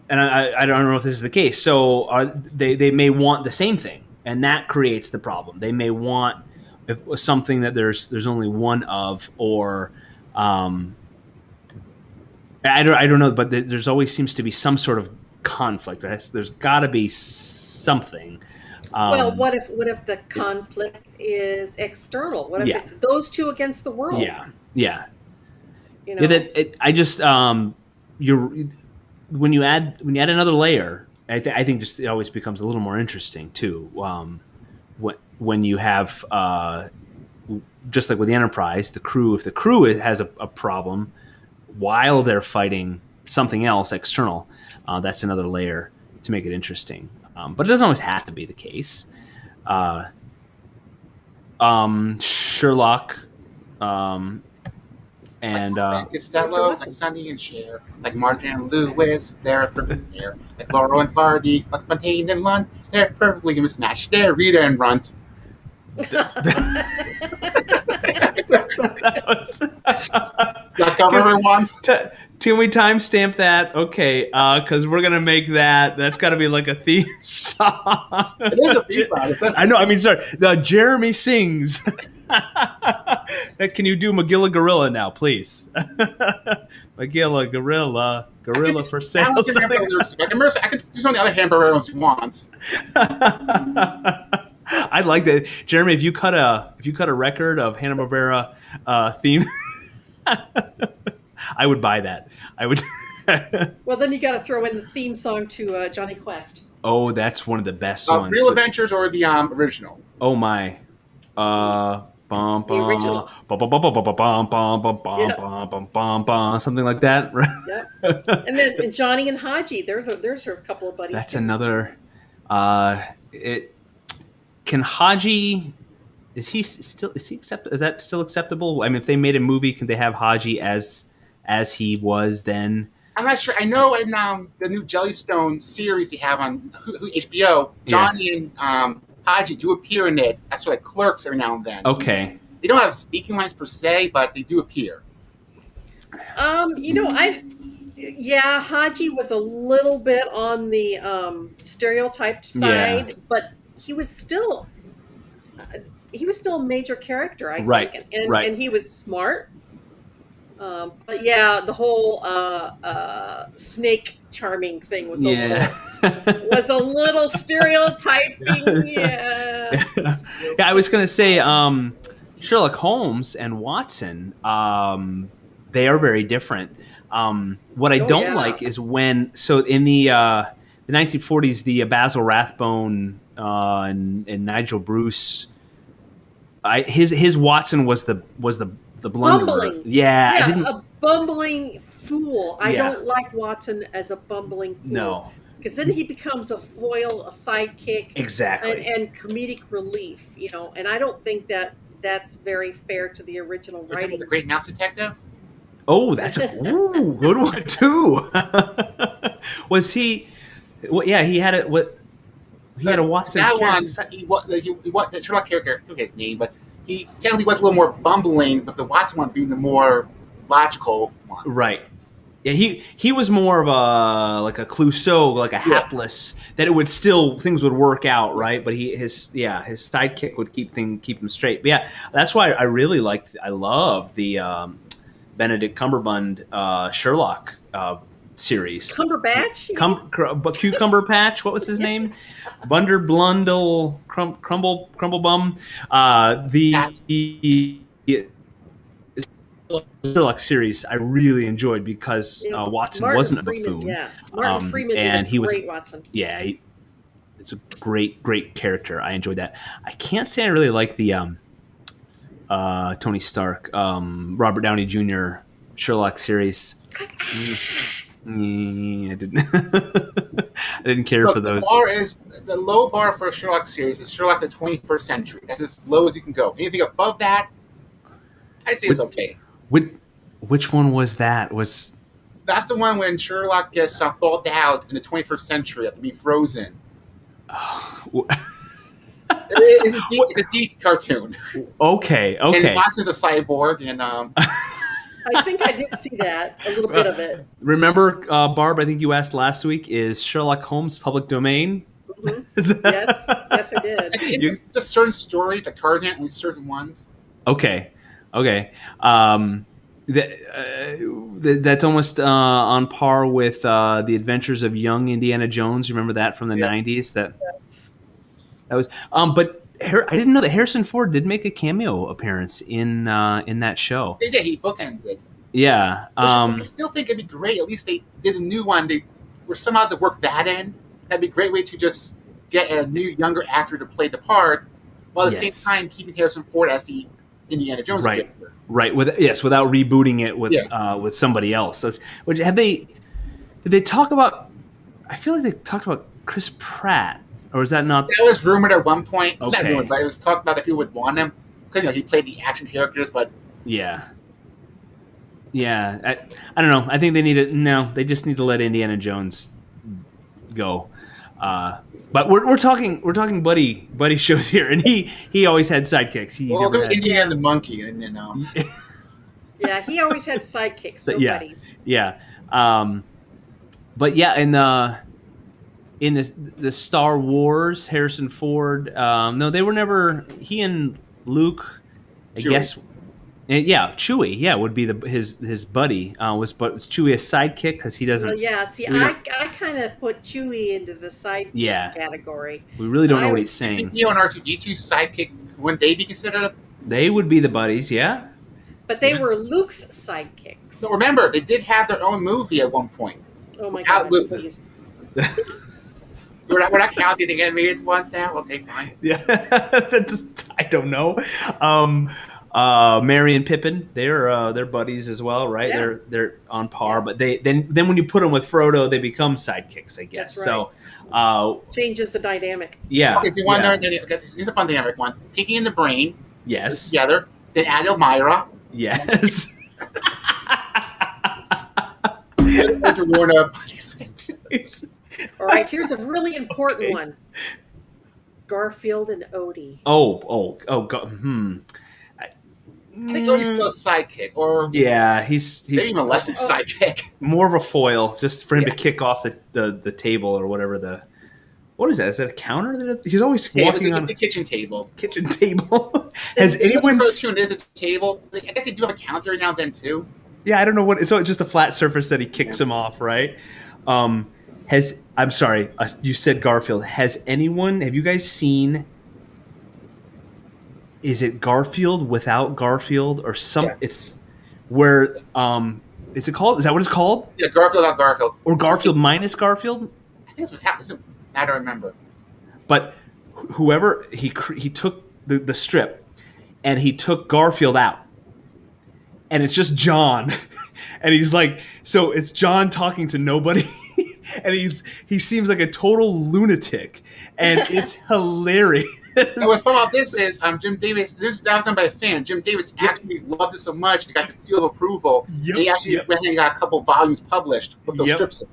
and I don't know if this is the case. So they may want the same thing, and that creates the problem. They may want something that there's only one of, or I don't know, but there's always seems to be some sort of conflict. There's got to be something. Well, what if the conflict is external? What if it's those two against the world? Yeah. You know, I just when you add another layer, I think just it always becomes a little more interesting too. When you have just like with the Enterprise, the crew, if the crew has a problem while they're fighting something else external, that's another layer to make it interesting. But it doesn't always have to be the case. Sherlock and Costello, like Sonny and Cher, like Martin and Lewis, they're perfect there. Like Laurel and Hardy, like Fontaine and Lunt, they're perfectly mismatched. They're Rita and Runt. That cover everyone. Can we timestamp that? Okay, because we're gonna make that. That's got to be like a theme song. It is a theme song. I know. I mean, sorry. Jeremy sings. Can you do Magilla Gorilla now, please? Magilla Gorilla for sale. I can do some of the other Hamburger ones you want. I'd like that, Jeremy. If you cut a record of Hanna-Barbera theme, I would buy that. I would. Well, then you got to throw in the theme song to Johnny Quest. Oh, that's one of the best ones. Real Adventures or the original? Oh my. The original. Something like that. Yep. And then Johnny and Haji, there's a couple of buddies. That's too. Another. Can Haji? Is he acceptable? Is that still acceptable? I mean, if they made a movie, can they have Haji as he was then? I'm not sure. I know in the new Jellystone series they have on HBO, Johnny and Haji do appear in it as sort of clerks every now and then. Okay. They don't have speaking lines per se, but they do appear. Haji was a little bit on the stereotyped side, but he was still a major character, I think, and he was smart. But yeah, the whole snake charming thing was was a little stereotyping. Yeah. I was going to say Sherlock Holmes and Watson. They are very different. What I don't like is when in the 1940s, the Basil Rathbone and Nigel Bruce, his Watson was the blunderer. Bumbling. Yeah, a bumbling fool. I don't like Watson as a bumbling fool. No. Because then he becomes a foil, a sidekick, exactly, and comedic relief. And I don't think that's very fair to the original writings. The Great Mouse Detective. Oh, that's a good one too. Was he? Well, yeah, he had a what? He had a Watson. That one, he the Sherlock character. I forget his name, but he technically was a little more bumbling, but the Watson one being the more logical one. Right. Yeah, he was more of a Clouseau, like a hapless. That it would still things would work out, right? But his sidekick would keep him straight. But yeah, that's why I really I love the Benedict Cumberbatch Sherlock series. Cumberbatch? Cucumber Patch. What was his name? Bunder Blundell Crumble Bum. The Sherlock series I really enjoyed because Watson wasn't a buffoon. Martin Freeman and he was great Watson. Yeah, it's a great character. I enjoyed that. I can't say I really like the Tony Stark, Robert Downey Jr. Sherlock series. I didn't. I didn't care for those. The low bar for a Sherlock series is Sherlock the 21st century. That's as low as you can go. Anything above that, I say it's okay. Which one was that? That's the one when Sherlock gets thawed out in the 21st century after being frozen. It's a deep cartoon. Okay. And Watson's a cyborg, and I think I did see that, a little bit of it. Remember, Barb, I think you asked last week, is Sherlock Holmes public domain? Mm-hmm. Yes, I did. It's just certain stories, like Tarzan, only certain ones. Okay. That's almost on par with the Adventures of Young Indiana Jones. Remember that from the 90s? That was. But I didn't know that Harrison Ford did make a cameo appearance in that show. They did. He bookended. Yeah. I still think it'd be great. At least they did a new one. They were somehow to work that in. That'd be a great way to just get a new, younger actor to play the part, while at the same time keeping Harrison Ford as the Indiana Jones character. Right. Without rebooting it with somebody else. So, did they talk about? I feel like they talked about Chris Pratt, or is that not? That was rumored at one point. Okay. Not rumored, but it was talked about that people would want him because he played the action characters. But yeah. I don't know. I think they need to. No, they just need to let Indiana Jones go. But we're talking buddy shows here, and he always had sidekicks. There was Indiana and the monkey, and then yeah, he always had sidekicks. So buddies. Yeah. But yeah, in the Star Wars, Harrison Ford. No, they were never. He and Luke, I guess. Yeah, Chewie. Yeah, would be his buddy. Was Chewie a sidekick because he doesn't? Well, yeah. See, I kind of put Chewie into the sidekick category. We really don't know what he's saying. You and R2D2 sidekick, wouldn't they be considered? They would be the buddies, yeah. But they were Luke's sidekicks. So remember, they did have their own movie at one point. Oh my God! Please. We're not counting the animated ones now. Okay, fine. Yeah, I don't know. Merry and Pippin, they're buddies as well, right? Yeah. They're on par, but then when you put them with Frodo, they become sidekicks, I guess. That's right. So changes the dynamic. Yeah. Okay, so you want here's a fun dynamic one: Pinky in the Brain. Yes. Together, then add Elmira. Yes. To warn up. All right, here's a really important one. Garfield and Odie. I think Odie's still a sidekick, or Yeah, he's maybe even less than a sidekick. more of a foil, just for him to Yeah. kick off the table or whatever. What is that? Is that a counter? He's always walking on the kitchen table. kitchen table. Has In the anyone? cartoon, there's a table. I guess they do have a counter every now and then too. Yeah, I don't know what. It's just a flat surface that he kicks him off, right? I'm sorry. You said Garfield. Have you guys seen? Is it Garfield without Garfield or some? Yeah. It's where is it called? Is that what it's called? Yeah, Garfield without Garfield. Or Garfield minus Garfield? I think that's what happens. I don't remember. But whoever he took the strip, and he took Garfield out, and it's just John, and he's like, so it's John talking to nobody, and he seems like a total lunatic, and it's hilarious. And what's fun about this is Jim Davis. That was done by a fan. Jim Davis actually loved it so much, he got the seal of approval. Yep, and he actually went ahead and got a couple volumes published with those strips.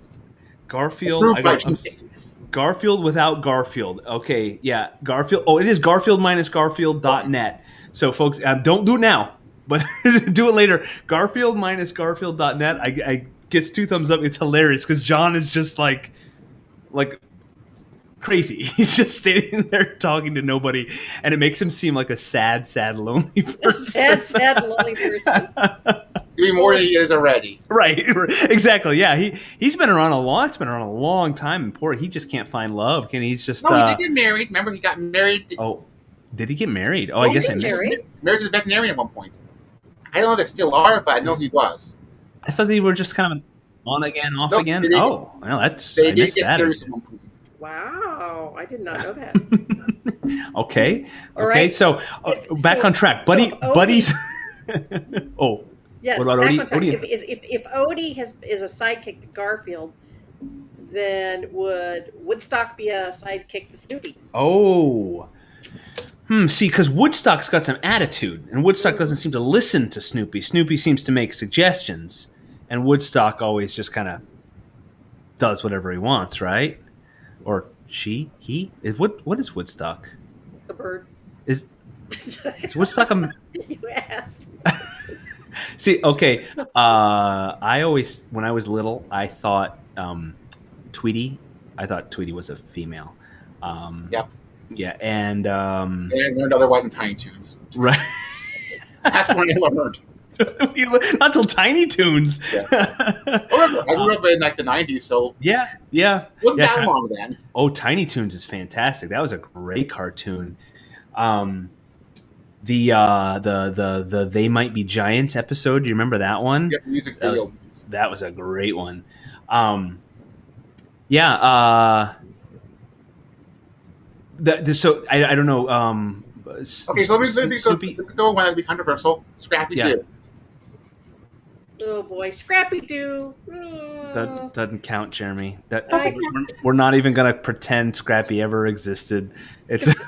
Garfield, Approved by Jim Davis. Garfield without Garfield. Okay, yeah, Garfield. Oh, it is Garfield minus Garfield.net. So, folks, don't do it now, but do it later. Garfield minus Garfield.net. I gets 2 thumbs up. It's hilarious because John is just like crazy. He's just standing there talking to nobody, and it makes him seem like a sad, lonely person. Sad, lonely person. Even more than he is already. Right, exactly. Yeah, he's been around a long. It's been around a long time, and poor, he just can't find love. He's just. No, he did get married. Remember, he got married. Oh, did he get married? Oh, I guess I missed it. Married to the veterinarian at one point. I don't know if they still are, but I know he was. I thought they were just kind of on again, off again. They Well, that's. They I did missed get that. serious at one point. Wow, I did not know that. Okay. All right. So back on track, buddies. Oh. Yes. What about back Odie? on track. Odie? If Odie is a sidekick to Garfield, then would Woodstock be a sidekick to Snoopy? Oh. See, because Woodstock's got some attitude, and Woodstock doesn't seem to listen to Snoopy. Snoopy seems to make suggestions, and Woodstock always just kind of does whatever he wants, right? Or he? What is Woodstock? A bird. Is Woodstock a... You asked. See, okay. I always, when I was little, I thought Tweety was a female. Yep. Yeah, and They learned otherwise in Tiny Toons. right. That's when they learned. Not till Tiny Toons. Yeah. I grew up in like the 90s, so Yeah. wasn't that long then. Oh, Tiny Toons is fantastic. That was a great cartoon. The They Might Be Giants episode. Do you remember that one? Yep, music video. That was a great one. So I don't know. Okay, so let me go one that would be controversial. Scrappy Doo. Oh boy, Scrappy Doo. That doesn't count, Jeremy. I- We're not even gonna pretend Scrappy ever existed. It's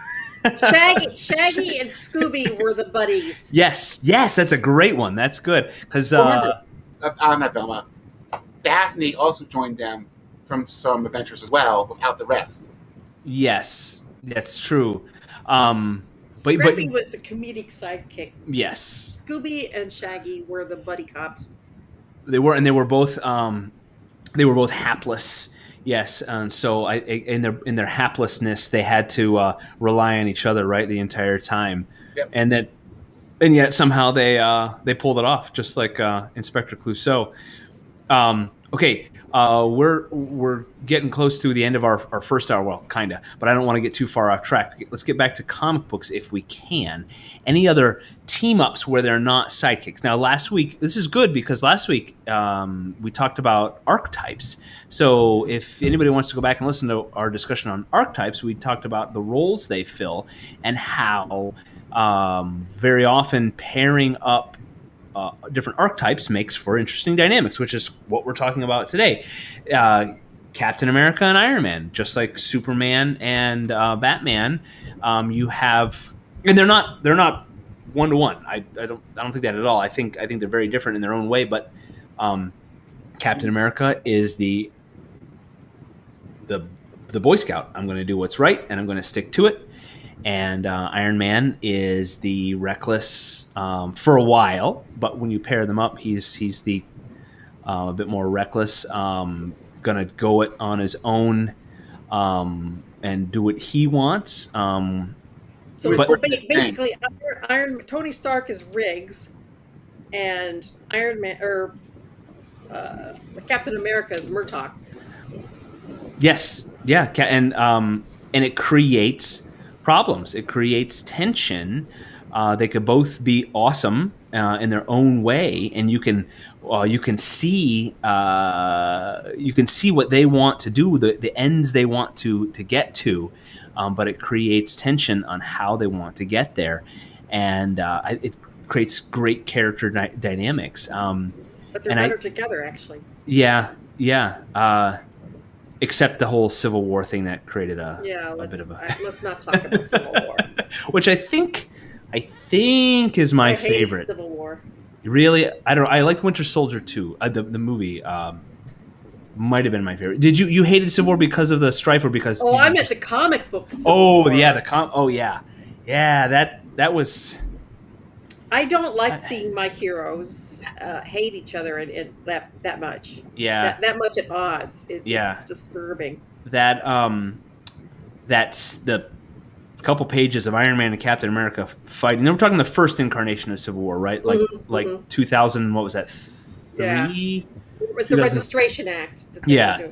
Shaggy and Scooby were the buddies. yes, that's a great one. That's good because Remember, not Velma. Daphne also joined them from some adventures as well, without the rest. yes, that's true. Scrappy was a comedic sidekick. Yes, Scooby and Shaggy were the buddy cops. they were both hapless. Yes, and so in their haplessness, they had to rely on each other, right, the entire time. Yep. And yet somehow they pulled it off, just like Inspector Clouseau. Okay, we're getting close to the end of our first hour. Well, kinda, but I don't want to get too far off track. Let's get back to comic books if we can. Any other team ups where they're not sidekicks? Now, last week, this is good because last week we talked about archetypes. So if anybody wants to go back and listen to our discussion on archetypes, we talked about the roles they fill and how very often pairing up different archetypes makes for interesting dynamics, which is what we're talking about today. Captain America and Iron Man, just like Superman and Batman, you have, and they're not 1-to-1. I don't think that at all. I think they're very different in their own way. But Captain America is the Boy Scout. I'm going to do what's right, and I'm going to stick to it. and Iron Man is the reckless for a while, but when you pair them up, he's the a bit more reckless, gonna go it on his own, and do what he wants. Basically, Tony Stark is Riggs, and Iron Man or Captain America is Murtaugh. Yes, yeah, and it creates problems. It creates tension. They could both be awesome in their own way, and you can see what they want to do, the ends they want to get to, but it creates tension on how they want to get there, and it creates great character dynamics. But they're better together, actually. Yeah. Except the whole Civil War thing that created a bit of a. Let's not talk about Civil War. Which I think is my favorite. Civil War. Really, I don't know. I like Winter Soldier too. The movie might have been my favorite. Did you hated Civil War because of the strife or because? Oh, I meant the comic books. Yeah. That was. I don't like seeing my heroes hate each other and that much. Yeah. That much at odds. It's disturbing. That's the couple pages of Iron Man and Captain America fighting. We're talking the first incarnation of Civil War, right? Like 2000. What was that? 3? Yeah. It was the Registration Act.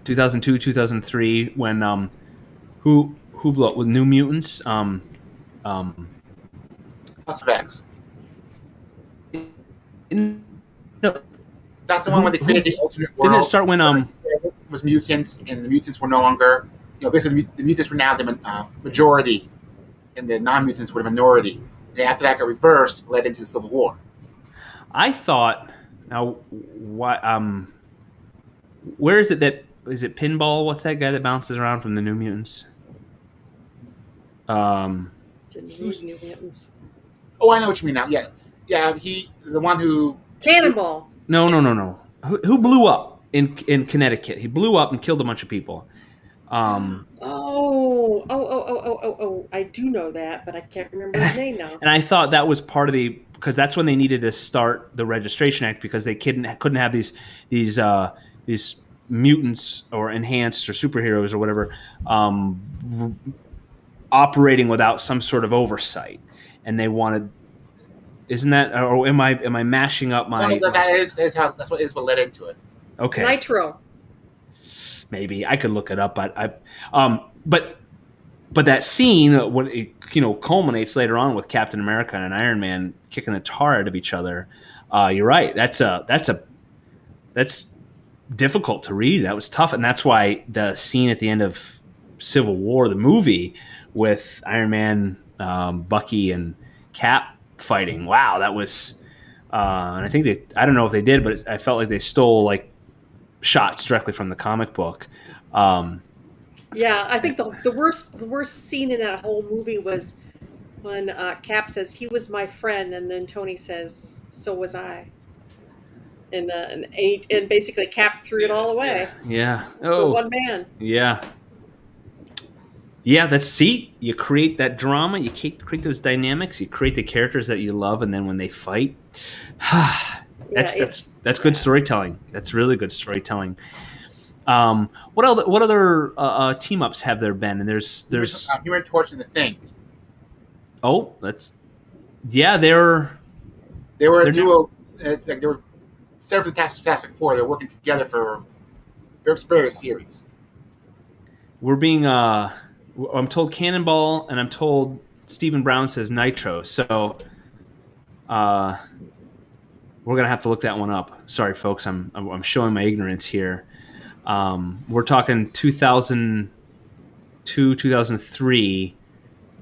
2002, 2003. When who blew up with New Mutants? House of X. No, that's the one when they created the alternate world. Didn't it start when it was mutants, and the mutants were no longer, basically the mutants were now the majority, and the non-mutants were the minority. And after that got reversed, led into the Civil War. I thought, now, what? Where is it is it Pinball? What's that guy that bounces around from the New Mutants? New Mutants. Oh, I know what you mean now. Yeah, the one who Cannonball. No. Who blew up in Connecticut? He blew up and killed a bunch of people. Oh! I do know that, but I can't remember his name now. And I thought that was part of because that's when they needed to start the Registration Act, because they couldn't have these mutants or enhanced or superheroes or whatever operating without some sort of oversight, and they wanted. Isn't that, or am I mashing up my? No, that's what led into it. Okay. Nitro. Maybe I could look it up, but but that scene when it culminates later on with Captain America and Iron Man kicking the tar out of each other. You're right. That's difficult to read. That was tough, and that's why the scene at the end of Civil War, the movie, with Iron Man, Bucky, and Cap fighting. Wow, that was. And I think I don't know if they did, but I felt like they stole like shots directly from the comic book. Yeah, I think the worst scene in that whole movie was when Cap says he was my friend, and then Tony says so was I, and basically Cap threw it all away. Yeah. For one man. Yeah. Yeah, you create that drama, you create those dynamics, you create the characters that you love, and then when they fight, that's good storytelling. That's really good storytelling. What other team ups have there been? And there's Human Torch and the Thing. Oh, they were a duo. It's like they were separate from the Fantastic Four. They're working together for various series. We're being I'm told Cannonball, and I'm told Stephen Brown says Nitro. So we're gonna have to look that one up. Sorry, folks. I'm showing my ignorance here. We're talking 2002, 2003,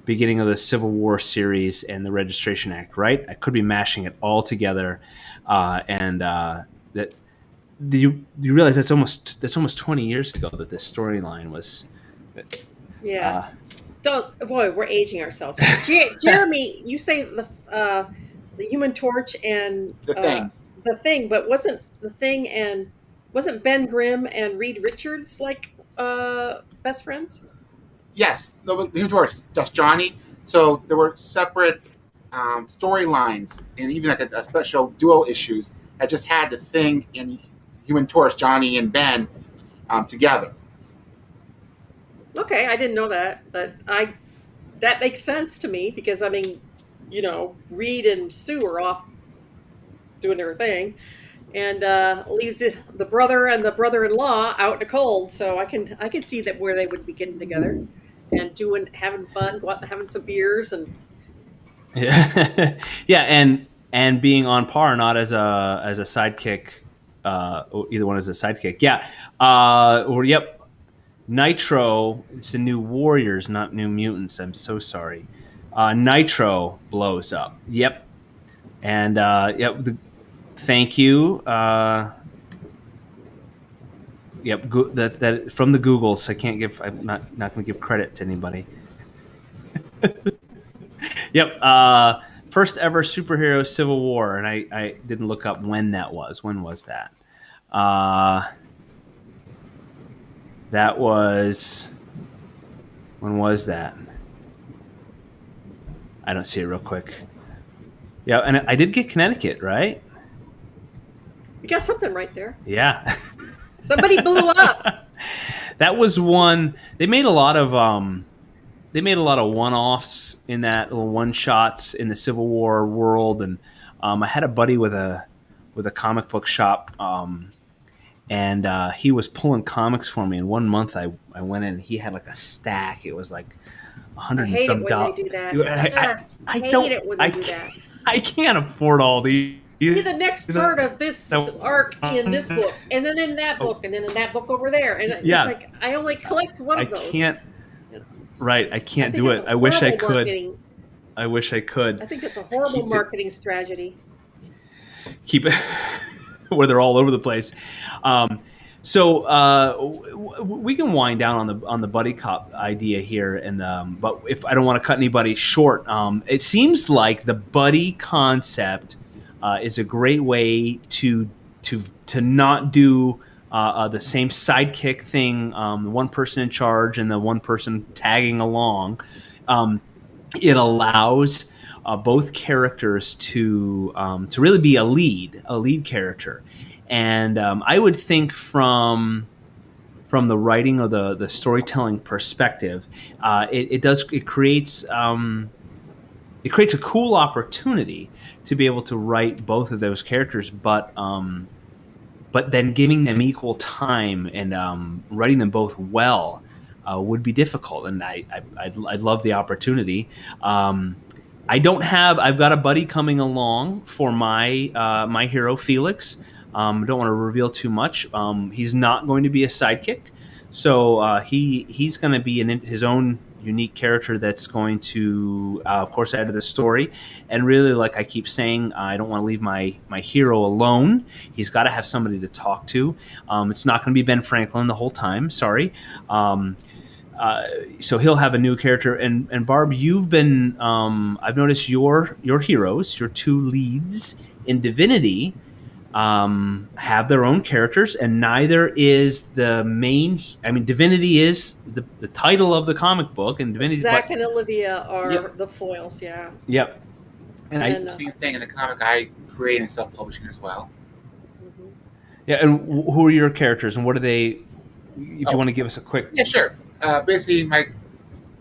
beginning of the Civil War series and the Registration Act. Right? I could be mashing it all together, that. Do you realize that's almost 20 years ago that this storyline was? Yeah. We're aging ourselves. Jeremy, you say the Human Torch and the Thing, but wasn't Ben Grimm and Reed Richards like best friends? Yes, no, but the Human Torch, just Johnny. So there were separate storylines, and even like a special duo issues that just had the Thing and Human Torch, Johnny and Ben, together. Okay, I didn't know that, but that makes sense to me because I mean, Reed and Sue are off doing their thing, and leaves the brother and the brother-in-law out in the cold. So I can see that where they would be getting together and having fun, go out and having some beers and Yeah, yeah, and being on par, not as a sidekick. Either one as a sidekick. Yeah. Or yep. Nitro. It's the New Warriors, not New Mutants. I'm so sorry. Nitro blows up. Yep. And yep. Thank you. Yep. That from the Googles. I'm not going to give credit to anybody. Yep. First ever superhero Civil War, and I didn't look up when that was. When was that? That was. When was that? I don't see it real quick. Yeah, and I did get Connecticut, right? you got something right there. Yeah. Somebody blew up. That was one. They made a lot of one-offs in that, little one-shots in the Civil War world, and I had a buddy with a comic book shop, and he was pulling comics for me. And one month I went in, and he had like a stack. It was like $100 and some dollars. I hate it when they do that. I hate it when they do that. I can't afford all these. See the next part of this arc in this book, and then in that book, and then in that book over there, and it's like I only collect one of those. I can't. Right, I can't do it. I wish I could. Marketing. I wish I could. I think it's a horrible marketing strategy. Keep it where they're all over the place. So we can wind down on the buddy cop idea here, and but if I don't want to cut anybody short, it seems like the buddy concept is a great way to not do the same sidekick thing, the one person in charge and the one person tagging along. It allows both characters to really be a lead character. And I would think from the writing or the storytelling perspective, it creates a cool opportunity to be able to write both of those characters, but then giving them equal time and writing them both well would be difficult. And I'd love the opportunity. I've got a buddy coming along for my hero Felix. I don't want to reveal too much. He's not going to be a sidekick, so he's going to be his own unique character that's going to, of course, add to the story. And really, like I keep saying, I don't want to leave my hero alone. He's got to have somebody to talk to. It's not going to be Ben Franklin the whole time. Sorry. So he'll have a new character. And Barb, you've been, I've noticed your heroes, your two leads in Divinity, have their own characters, and neither is the main. I mean, Divinity is the title of the comic book, and Divinity. Zach and Olivia are the foils. Yeah. Yep. And same thing in the comic I create and self-publishing as well. Mm-hmm. Yeah, and who are your characters, and what are they? If you want to give us a quick. Yeah, sure. Basically, the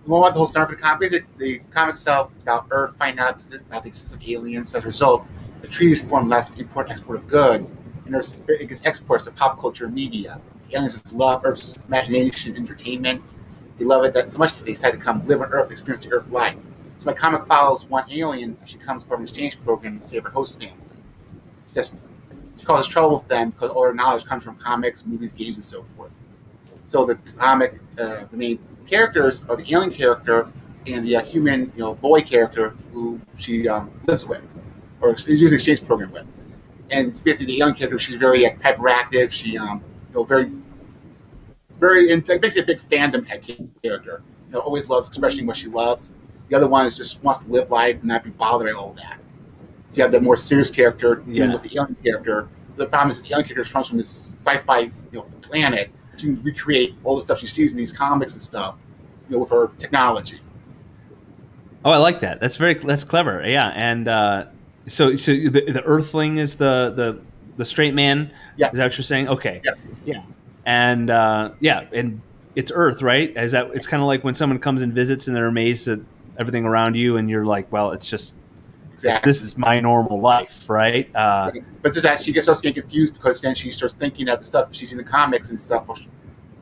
whole start of the comic. Basically, the comic itself is about Earth finding out about the existence of aliens. As a result, the treaties form left for import and export of goods, and it gets exports to pop culture and media. The aliens just love Earth's imagination, entertainment. They love it so much that they decide to come live on Earth, experience the Earth life. So my comic follows one alien as she comes from an exchange program to save her host family. She causes trouble with them because all her knowledge comes from comics, movies, games, and so forth. So the comic, the main characters are the alien character and the human, boy character who she lives with, or is using an exchange program with. And it's basically the alien character. She's very hyperactive. She, very, very, basically a big fandom type character. Always loves expressing what she loves. The other one just wants to live life and not be bothered by all of that. So you have the more serious character dealing with the alien character. The problem is that the alien character comes from this sci-fi, planet. She can recreate all the stuff she sees in these comics and stuff, with her technology. Oh, I like that. That's clever. Yeah, and so the Earthling is the straight man. Yeah. Is that what you're saying? Okay. Yeah. Yeah. And and it's Earth, right? Is that it's kind of like when someone comes and visits and they're amazed at everything around you, and you're like, well, it's just this is my normal life, right? But just that she starts getting confused because then she starts thinking that the stuff she's in the comics and stuff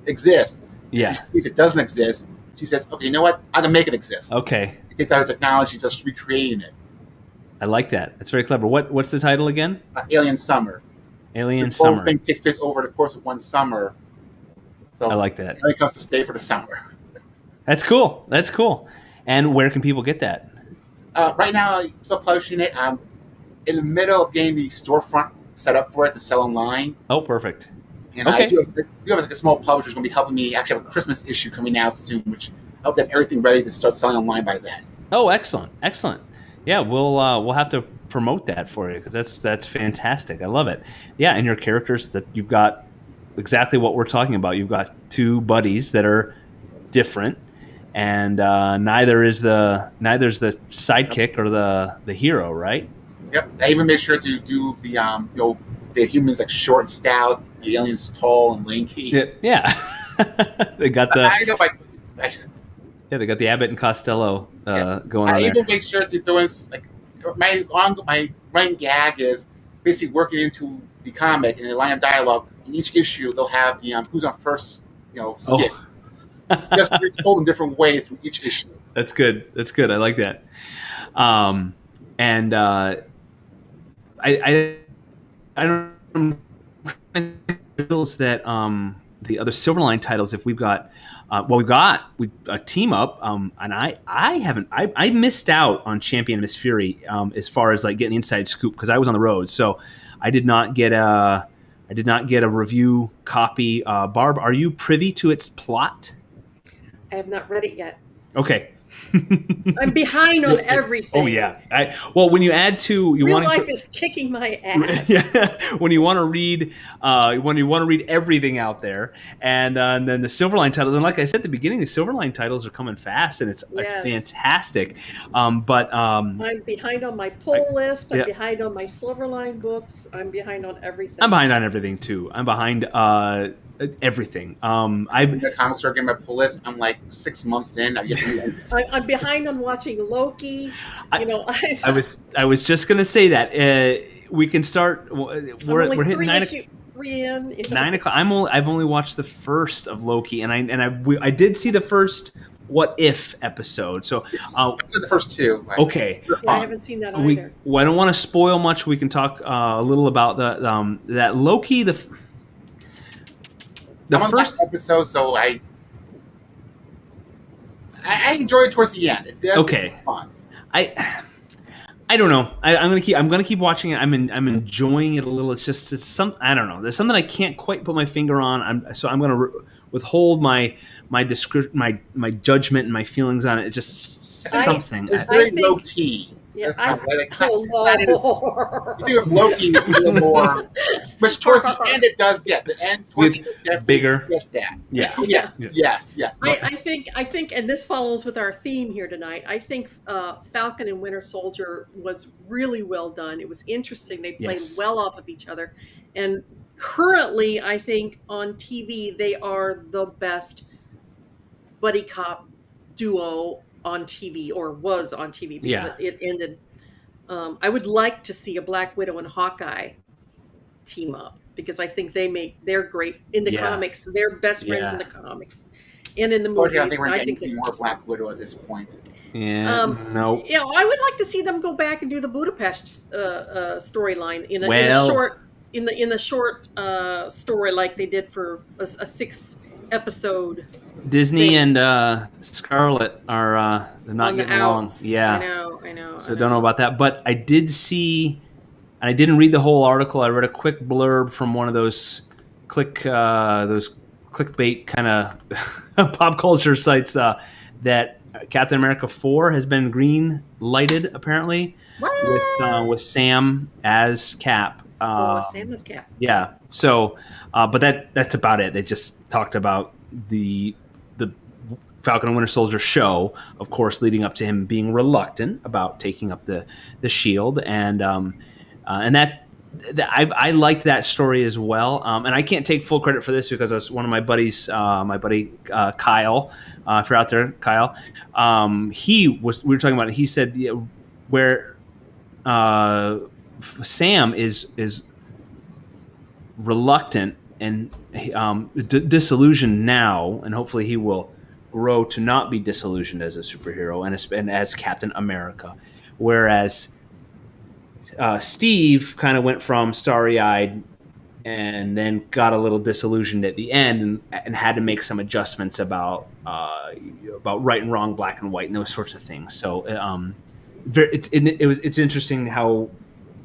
exists. Yeah. If she sees it doesn't exist, she says, okay, you know what? I'm going to make it exist. Okay. It takes out her technology, just recreating it. I like that. That's very clever. What's the title again? Alien Summer. Alien The whole Summer. thing takes place over the course of one summer. So I like that. It comes to stay for the summer. That's cool. That's cool. And where can people get that? Right now, I'm still publishing it. I'm in the middle of getting the storefront set up for it to sell online. Oh, perfect. And Okay. I do have a small publisher who's going to be helping me actually have a Christmas issue coming out soon, which I hope to have everything ready to start selling online by then. Oh, excellent, excellent. Yeah, we'll have to promote that for you because that's fantastic. I love it. Yeah, and your characters that you've got exactly what we're talking about. You've got two buddies that are different, and neither's the sidekick or the hero, right? Yep. I even made sure to do the humans like short and stout, the aliens tall and lanky. Yeah. They got the I know they got the Abbott and Costello yes. going on I there. even make sure to throw in like my running gag is basically working into the comic and the line of dialogue. In each issue, they'll have the who's on first, skit. Just told in different ways through each issue. That's good. That's good. I like that. And I don't that the other Silverline titles. If we've got a team up, and I missed out on Champion Miss Fury as far as like getting the inside scoop because I was on the road, so I did not get a review copy. Barb, are you privy to its plot? I have not read it yet. Okay. I'm behind on everything. Oh yeah. When you add to real life is kicking my ass. Yeah. When you want to read everything out there, and then the Silverline titles, and like I said at the beginning, the Silverline titles are coming fast, and it's fantastic. But I'm behind on my pull list. I'm behind on my Silverline books. I'm behind on everything. I'm behind on everything too. I'm behind everything. The comics are getting my pull list. I'm like 6 months in. I'm behind on watching Loki. I was just gonna say that we can start. We're hitting 9 o'clock. 9 o'clock. I've only watched the first of Loki, and I did see the first What If episode. So I said the first two. Okay. Yeah, I haven't seen that either. I don't want to spoil much. We can talk a little about that Loki. I'm on the first episode, so I enjoyed it towards the end. It does get fun. I don't know. I'm gonna keep watching it. I'm enjoying it a little. It's some. I don't know. There's something I can't quite put my finger on. I'm gonna withhold my judgment and my feelings on it. It's just something. It's very low key. Yeah, you think of Loki a little more, which towards the end it does get. The end towards the end definitely bigger. Gets that. Yeah. Yes. I think, and this follows with our theme here tonight. I think Falcon and Winter Soldier was really well done. It was interesting. They played well off of each other, and currently, I think on TV they are the best buddy cop duo on TV, or was on TV, because it ended. I would like to see a Black Widow and Hawkeye team up, because I think they're great in the comics. They're best friends in the comics and in the movies. I think we're getting more Black Widow at this point. Yeah. No. Yeah, I would like to see them go back and do the Budapest storyline in a short story, like they did for a 6-episode. Disney and Scarlet are they're not getting along. Yeah, I know. So don't know about that, but I did see. I didn't read the whole article. I read a quick blurb from one of those clickbait kind of pop culture sites that Captain America 4 has been green lighted apparently with Sam as Cap. Sam as Cap. Yeah. So, but that's about it. They just talked about the Falcon and Winter Soldier show, of course, leading up to him being reluctant about taking up the shield, and that I liked that story as well. And I can't take full credit for this because it was one of my buddies, my buddy Kyle. If you're out there, Kyle, we were talking about it. He said where Sam is reluctant and disillusioned now, and hopefully he will grow to not be disillusioned as a superhero and as Captain America, whereas Steve kind of went from starry-eyed and then got a little disillusioned at the end and had to make some adjustments about right and wrong, black and white, and those sorts of things. So it's interesting how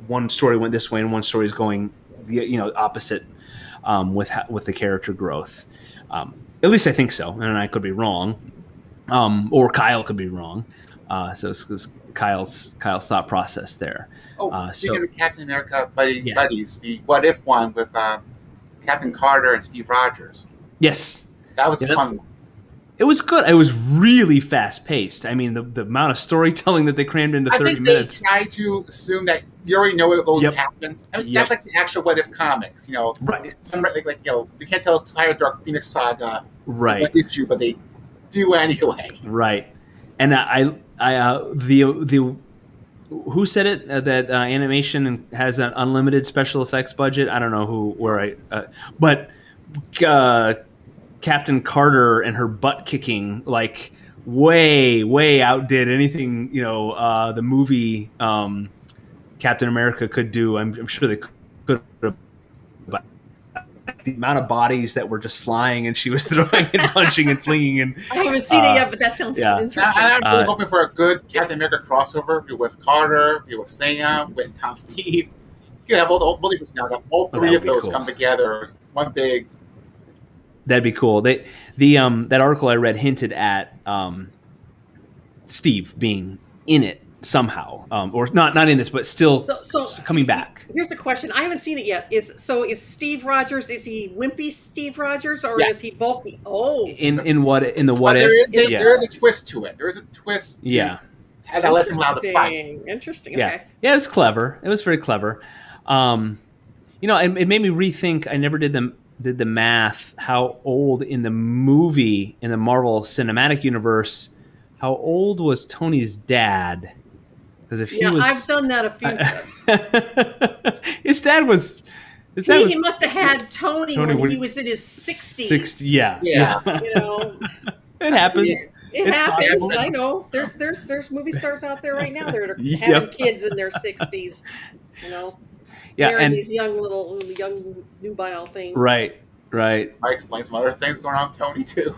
one story went this way and one story is going opposite with the character growth. At least I think so, and I could be wrong, or Kyle could be wrong. So it's Kyle's thought process there. Speaking of Captain America buddies, the What If one with Captain Carter and Steve Rogers. Yes, that was a fun one. It was good. It was really fast paced. I mean, the amount of storytelling that they crammed into 30 minutes. They try to assume that you already know what goes happens. I mean, that's like the actual What If comics. Right. They can't tell the entire Dark Phoenix saga. Right. What issue, but they do anyway. Right. And the who said it that animation has an unlimited special effects budget? I don't know but Captain Carter and her butt kicking way outdid anything the movie Captain America could do. I'm sure they could have. But the amount of bodies that were just flying and she was throwing and punching and flinging and I haven't seen it yet, but that sounds interesting. I'm really hoping for a good Captain America crossover with Carter, with Sam, with Tom Steve. You could have all three of those come together, one big. That'd be cool. That article I read hinted at Steve being in it somehow, or not in this, but still coming back. Here's a question: I haven't seen it yet. Is Steve Rogers? Is he wimpy Steve Rogers, or is he bulky? Oh, in the what if? There is a twist to it. There is a twist. And that lets him allow the fight. Interesting. Yeah, Okay. Yeah, it was clever. It was very clever. It made me rethink. I never did the math. How old in the movie in the Marvel Cinematic Universe? How old was Tony's dad? Because if he was, I've done that a few. His dad was. He must have had Tony when he was in his 60s. 60, yeah. It happens. It happens. Possible. I know. There's movie stars out there right now that are having kids in their 60s. They're these young nubile things. Right. I explain some other things going on with Tony too.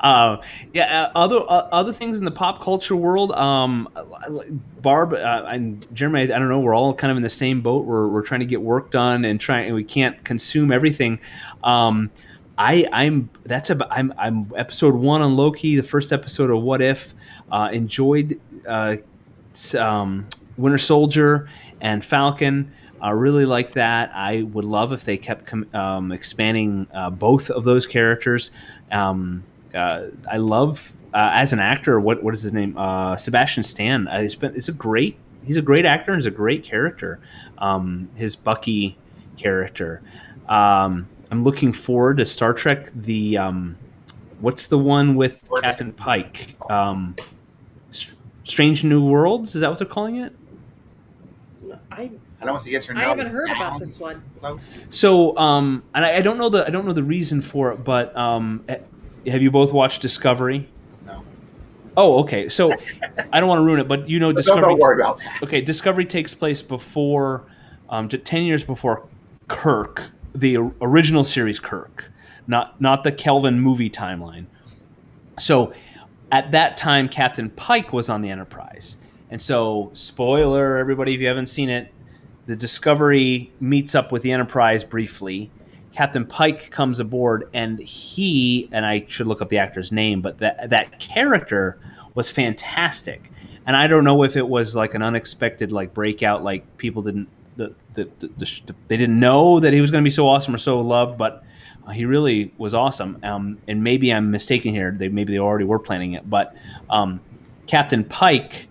Other things in the pop culture world. Barb and Jeremy, I don't know. We're all kind of in the same boat. We're trying to get work done and we can't consume everything. I'm episode 1 on Loki, the first episode of What If. Enjoyed Winter Soldier and Falcon. I really like that. I would love if they kept expanding both of those characters. I love as an actor. What is his name? Sebastian Stan. He's a great actor. He's a great character. His Bucky character. I'm looking forward to Star Trek. The what's the one with Captain Pike? Strange New Worlds. Is that what they're calling it? I don't want to say yes or no. I haven't heard about this one. Close. So, and I don't know the reason for it, but have you both watched Discovery? No. Oh, okay. So I don't want to ruin it, but Discovery. Don't worry about that. Okay, Discovery takes place before, 10 years before Kirk, the original series Kirk, not the Kelvin movie timeline. So at that time, Captain Pike was on the Enterprise. And so, spoiler, everybody, if you haven't seen it, the Discovery meets up with the Enterprise briefly. Captain Pike comes aboard, and I should look up the actor's name, but that character was fantastic. And I don't know if it was like an unexpected breakout, like people didn't they didn't know that he was going to be so awesome or so loved, but He really was awesome. And maybe I'm mistaken here. Maybe they already were planning it, but Captain Pike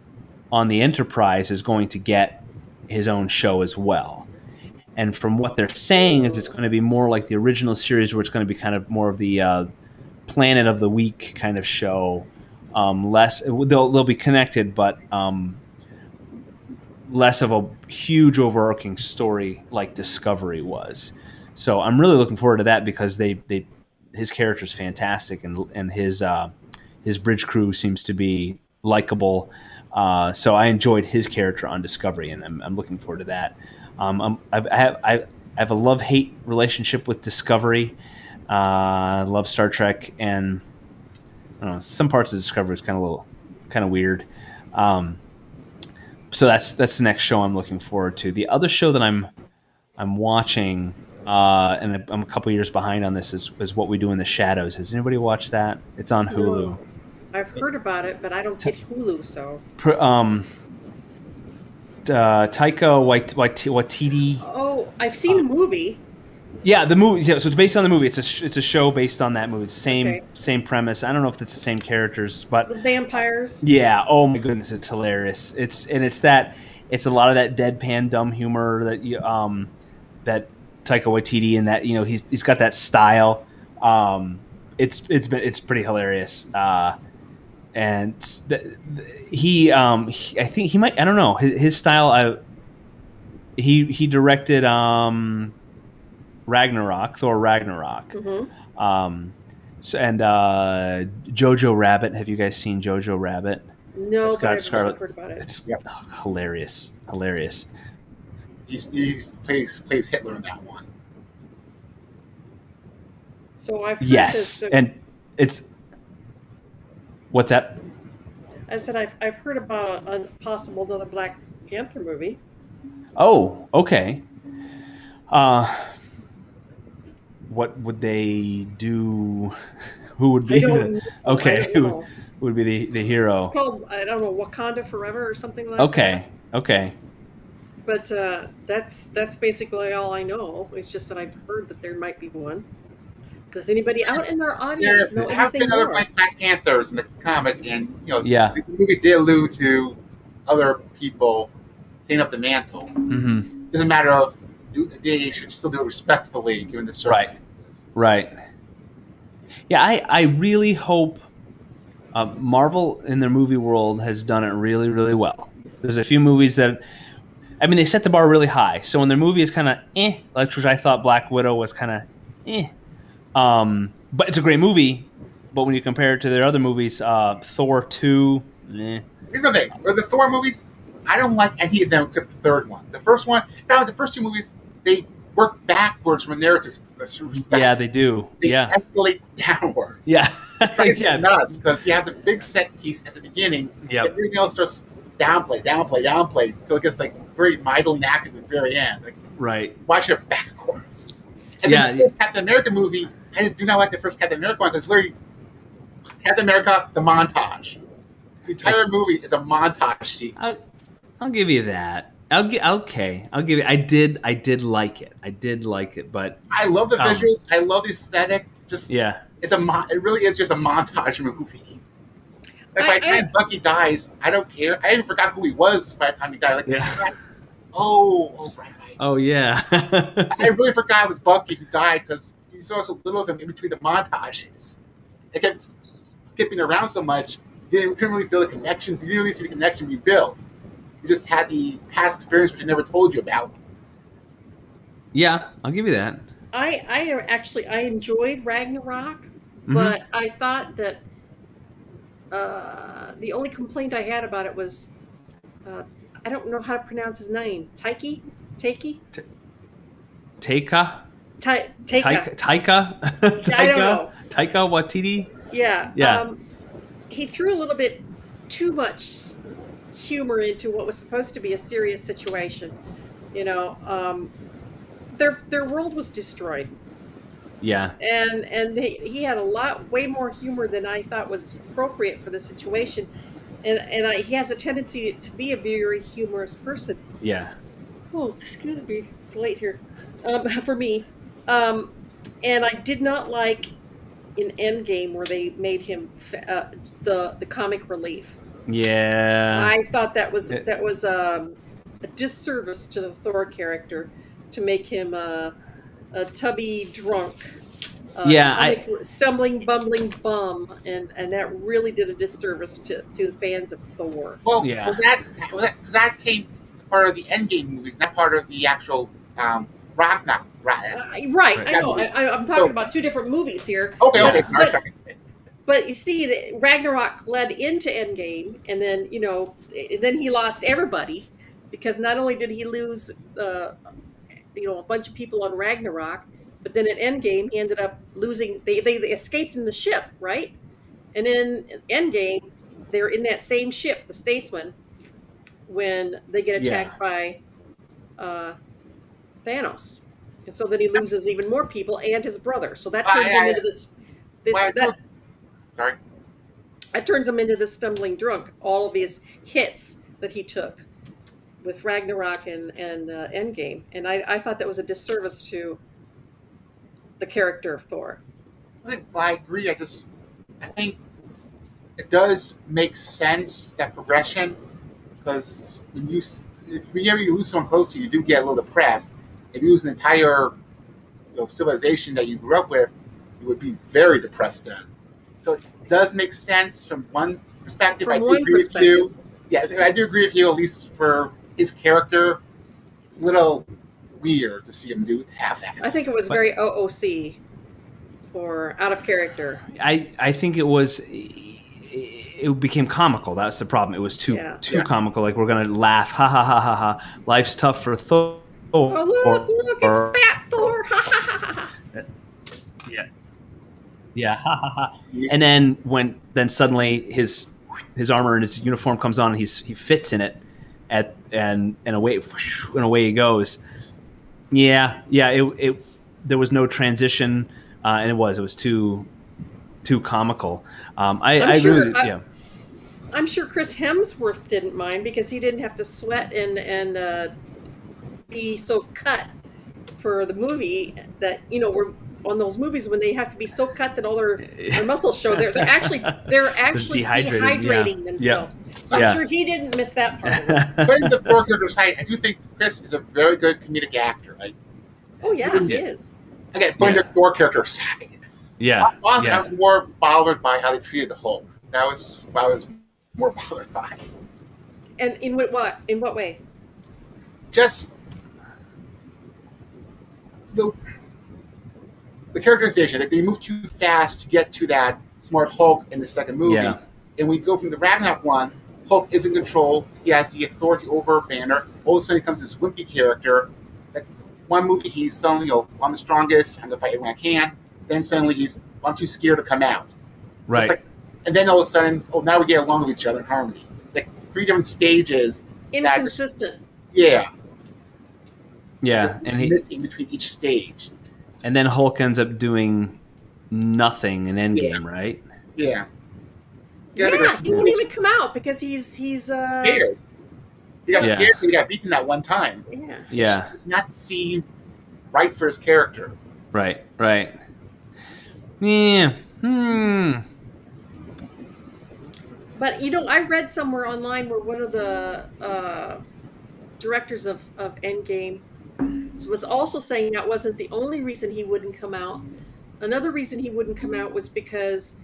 on the Enterprise is going to get his own show as well. And from what they're saying is it's going to be more like the original series, where it's going to be kind of more of the Planet of the Week kind of show. Less, they'll be connected, but less of a huge overarching story like Discovery was. So I'm really looking forward to that, because his character's fantastic, and his bridge crew seems to be likable. So I enjoyed his character on Discovery, and I'm looking forward to that. I have a love-hate relationship with Discovery. I love Star Trek, and I don't know, some parts of Discovery is kind of weird. So that's the next show I'm looking forward to. The other show that I'm watching, and I'm a couple years behind on this, is What We Do in the Shadows. Has anybody watched that? It's on Hulu. No. I've heard about it, but I don't get Hulu, so. Taika Waititi. Oh, I've seen the movie. Yeah, the movie. Yeah, so it's based on the movie. It's a show based on that movie. It's Okay. same premise. I don't know if it's the same characters, but The vampires. yeah. Oh my goodness, it's hilarious. It's a lot of that deadpan dumb humor that Taika Waititi, and that he's got that style. It's pretty hilarious. And I think he might. I don't know his style. He directed Ragnarok, Thor Ragnarok. Mm-hmm. And Jojo Rabbit. Have you guys seen Jojo Rabbit? No, It's but got I've Scarlet. heard about it. It's hilarious. He plays Hitler in that one. So I've heard Yes, this, and it's what's that? I said I've heard about a possible another Black Panther movie. Oh, okay. What would they do? Who would be I don't know. okay? I don't know. Who would be the hero? It's called, I don't know, Wakanda Forever or something like Okay, okay. that. But that's basically all I know. It's just that I've heard that there might be one. Does anybody out in our audience know There have anything been other more? Black Panthers in the comic, and Yeah. the movies did allude to other people taking up the mantle. Mm-hmm. It's a matter of they should still do it respectfully given the circumstances. Right. Yeah, I really hope Marvel in their movie world has done it really, really well. There's a few movies that, they set the bar really high. So when their movie is kind of which I thought Black Widow was kind of but it's a great movie. But when you compare it to their other movies, Thor 2, Here's the thing: with the Thor movies, I don't like any of them except the third one. The first one, the first two movies, they work backwards from a narrative perspective. Yeah, they do. They Yeah. escalate downwards. Yeah. It's Yeah. nuts because you have the big set piece at the beginning, Yep. and everything else just downplay, until it gets like very mightily active at the very end. Like Right. watch it backwards. And Yeah. then the first Captain America movie, I just do not like the first Captain America one because literally Captain America, the montage. The entire movie is a montage sequence. I'll give you that. I'll give you. I did like it. But I love the visuals. I love the aesthetic. Just yeah. it really is just a montage movie. Like by the time Bucky dies, I don't care. I even forgot who he was by the time he died. Like, Yeah. right. Oh yeah. I really forgot it was Bucky who died because you saw so little of him in between the montages. It kept skipping around so much, you couldn't really build a connection. You didn't really see the connection be built. You just had the past experience which I never told you about. Yeah, I'll give you that. I enjoyed Ragnarok, Mhm. but I thought that the only complaint I had about it was I don't know how to pronounce his name. Taika? Taika. Taika. Taika. I don't know. Taika Waititi. Yeah. Yeah. He threw a little bit too much humor into what was supposed to be a serious situation. Their world was destroyed, Yeah. and he had way more humor than I thought was appropriate for the situation, and he has a tendency to be a very humorous person. Yeah. Oh, excuse me, it's late here for me. And I did not like in Endgame where they made him the comic relief. Yeah. I thought that was a disservice to the Thor character to make him a tubby drunk, stumbling, bumbling bum, and that really did a disservice to the fans of Thor. Well, Yeah. that came part of the Endgame movies, not part of the actual Ragnarok. Right, I know. I'm talking about two different movies here. Okay, sorry. But you see, Ragnarok led into Endgame, and then then he lost everybody, because not only did he lose a bunch of people on Ragnarok, but then at Endgame he ended up losing. They escaped in the ship, right? And in Endgame, they're in that same ship, the Statesman, when they get attacked by Thanos, and so then he loses even more people and his brother. So that turns him into this. Sorry. That turns him into this stumbling drunk. All of his hits that he took with Ragnarok and Endgame, and I thought that was a disservice to the character of Thor. I agree. I think it does make sense, that progression, because if you lose someone close to you, you do get a little depressed. If you lose an entire civilization that you grew up with, you would be very depressed then. So it does make sense from one perspective. I do agree with you. Yeah, I do agree with you, at least for his character. It's a little weird to see him have that. I think it was very OOC, for out of character. I think it became comical. That's the problem. It was too comical. Like, we're gonna laugh, ha ha ha ha ha. Life's tough for Thor. Oh look, it's Fat Thor, ha ha ha ha. Yeah, ha ha ha. And then suddenly his armor and his uniform comes on, and he fits in it, and away he goes. Yeah. It there was no transition, and it was too comical. I really. I'm sure Chris Hemsworth didn't mind, because he didn't have to sweat and be so cut for the movie that we're on those movies when they have to be so cut that all their muscles show. They're actually dehydrating themselves. Yeah. So I'm sure he didn't miss that part of it. Putting the Thor character aside, I do think Chris is a very good comedic actor. Right? Oh yeah, he is. Again, putting the Thor character aside. Yeah. Honestly, I was more bothered by how they treated the Hulk. That was what I was more bothered by. And in what way? Just the characterization. Like, they move too fast to get to that smart Hulk in the second movie. Yeah. And we go from the Ragnarok one, Hulk is in control. He has the authority over Banner. All of a sudden, comes this wimpy character. Like, one movie, he's suddenly, I'm the strongest. I'm going to fight everyone I can. Then suddenly, I'm too scared to come out. Right. And then all of a sudden, now we get along with each other in harmony. Like, 3 different stages. Inconsistent. Yeah. And he missing between each stage. And then Hulk ends up doing nothing in Endgame, right? Yeah. He didn't even come out because he's scared. He got scared because he got beaten that one time. Yeah. It does not seem right for his character. Right. Yeah. But I read somewhere online where one of the directors of Endgame was also saying that wasn't the only reason he wouldn't come out. Another reason he wouldn't come out was because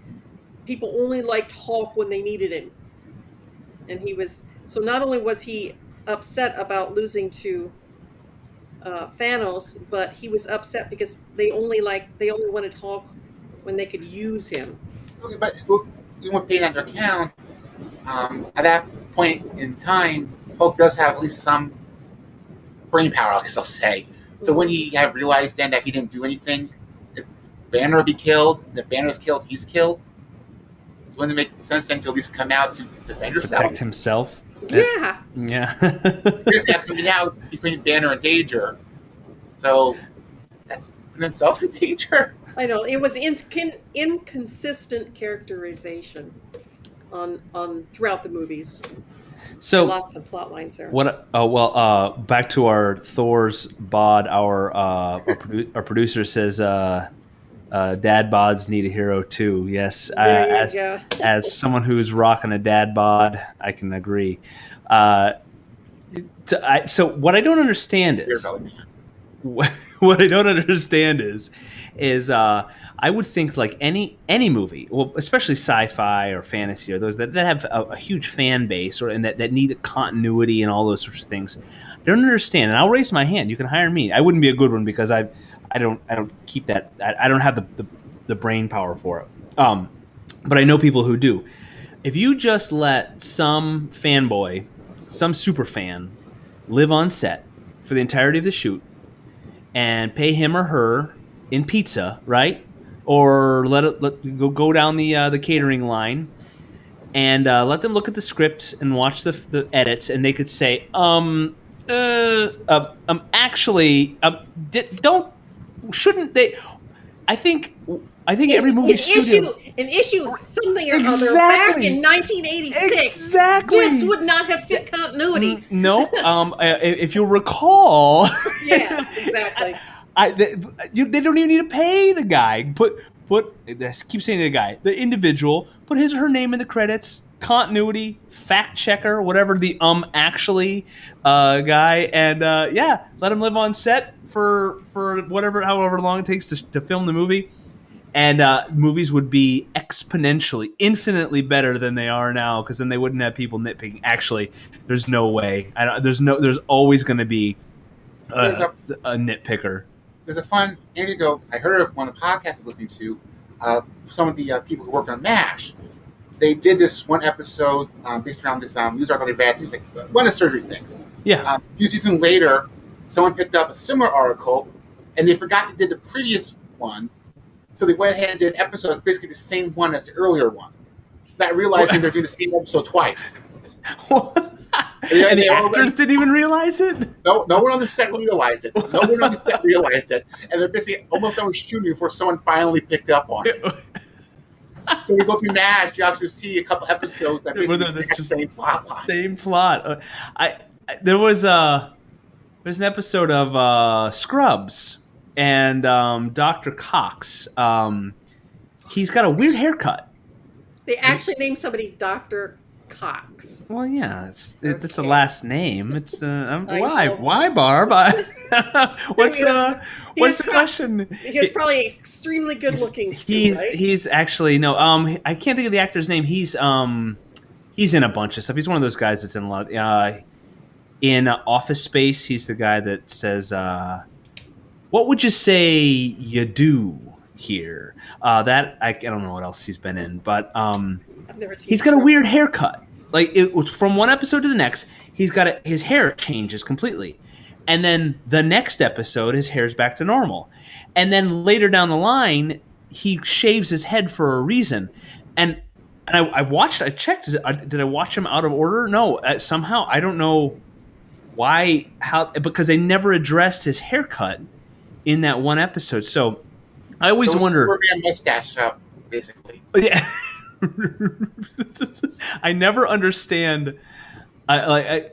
people only liked Hulk when they needed him. And so not only was he upset about losing to Thanos, but he was upset because they only wanted Hulk when they could use him. Okay, but you won't take that into account. At that point in time, Hulk does have at least some brain power, I guess I'll say. So when he realized then that he didn't do anything, if Banner would be killed, and if Banner's killed, he's killed. So wouldn't it make sense then to at least come out to defend yourself? Protect himself. Yeah. Basically, coming out, he's putting Banner in danger. So that's putting himself in danger. I know. It was inconsistent characterization on throughout the movies. So I lost some plot lines there. Back to our Thor's bod. Our producer says Dad bods need a hero too. Yes, There you go. as someone who's rocking a dad bod, I can agree. So what I don't understand Beer is belly man. what I don't understand is I would think like any movie, well, especially sci-fi or fantasy or those that have a huge fan base or and that need continuity and all those sorts of things. I don't understand, and I'll raise my hand. You can hire me. I wouldn't be a good one because I don't keep that. I don't have the brain power for it. But I know people who do. If you just let some fanboy, some super fan, live on set for the entirety of the shoot and pay him or her in pizza, right? Or let go down the catering line and let them look at the script and watch the edits, and they could say, actually, shouldn't they? I think every movie studio. An issue something or other back Exactly. in 1986. Exactly. This would not have fit continuity. No, if you'll recall, Yeah, exactly. they don't even need to pay the guy. I keep saying the guy, the individual, put his or her name in the credits, continuity, fact checker, whatever the actually guy, and let him live on set for however long it takes to film the movie. And movies would be exponentially, infinitely better than they are now, because then they wouldn't have people nitpicking. Actually, there's no way. There's always going to be a nitpicker. There's a fun anecdote I heard of one of the podcasts I was listening to. Some of the people who worked on MASH, they did this one episode based around this news article they read, things like one of surgery things. Yeah. A few seasons later, someone picked up a similar article, and they forgot they did the previous one, so they went ahead and did an episode that's basically the same one as the earlier one, not realizing they're doing the same episode twice. And the actors didn't even realize it? No one on the set realized it. And they're basically almost done with shooting before someone finally picked up on it. So we go through MASH, you actually see a couple episodes that basically the same plot line. Same plot. There's an episode of Scrubs, and Dr. Cox, he's got a weird haircut. They actually named somebody Dr. Cox. Well, yeah, it's a last name. It's know. why, Barb? What's the question? He was probably extremely good looking. He's actually no. I can't think of the actor's name. He's in a bunch of stuff. He's one of those guys that's in a lot. In Office Space, he's the guy that says, "What would you say you do here?" That I don't know what else he's been in, but he's got a weird haircut. Like it was from one episode to the next, his hair changes completely, and then the next episode, his hair's back to normal, and then later down the line, he shaves his head for a reason, and I checked. Did I watch him out of order? No, somehow I don't know why. Because they never addressed his haircut in that one episode. So I always wonder. Superman mustache up, basically. Yeah. I never understand. I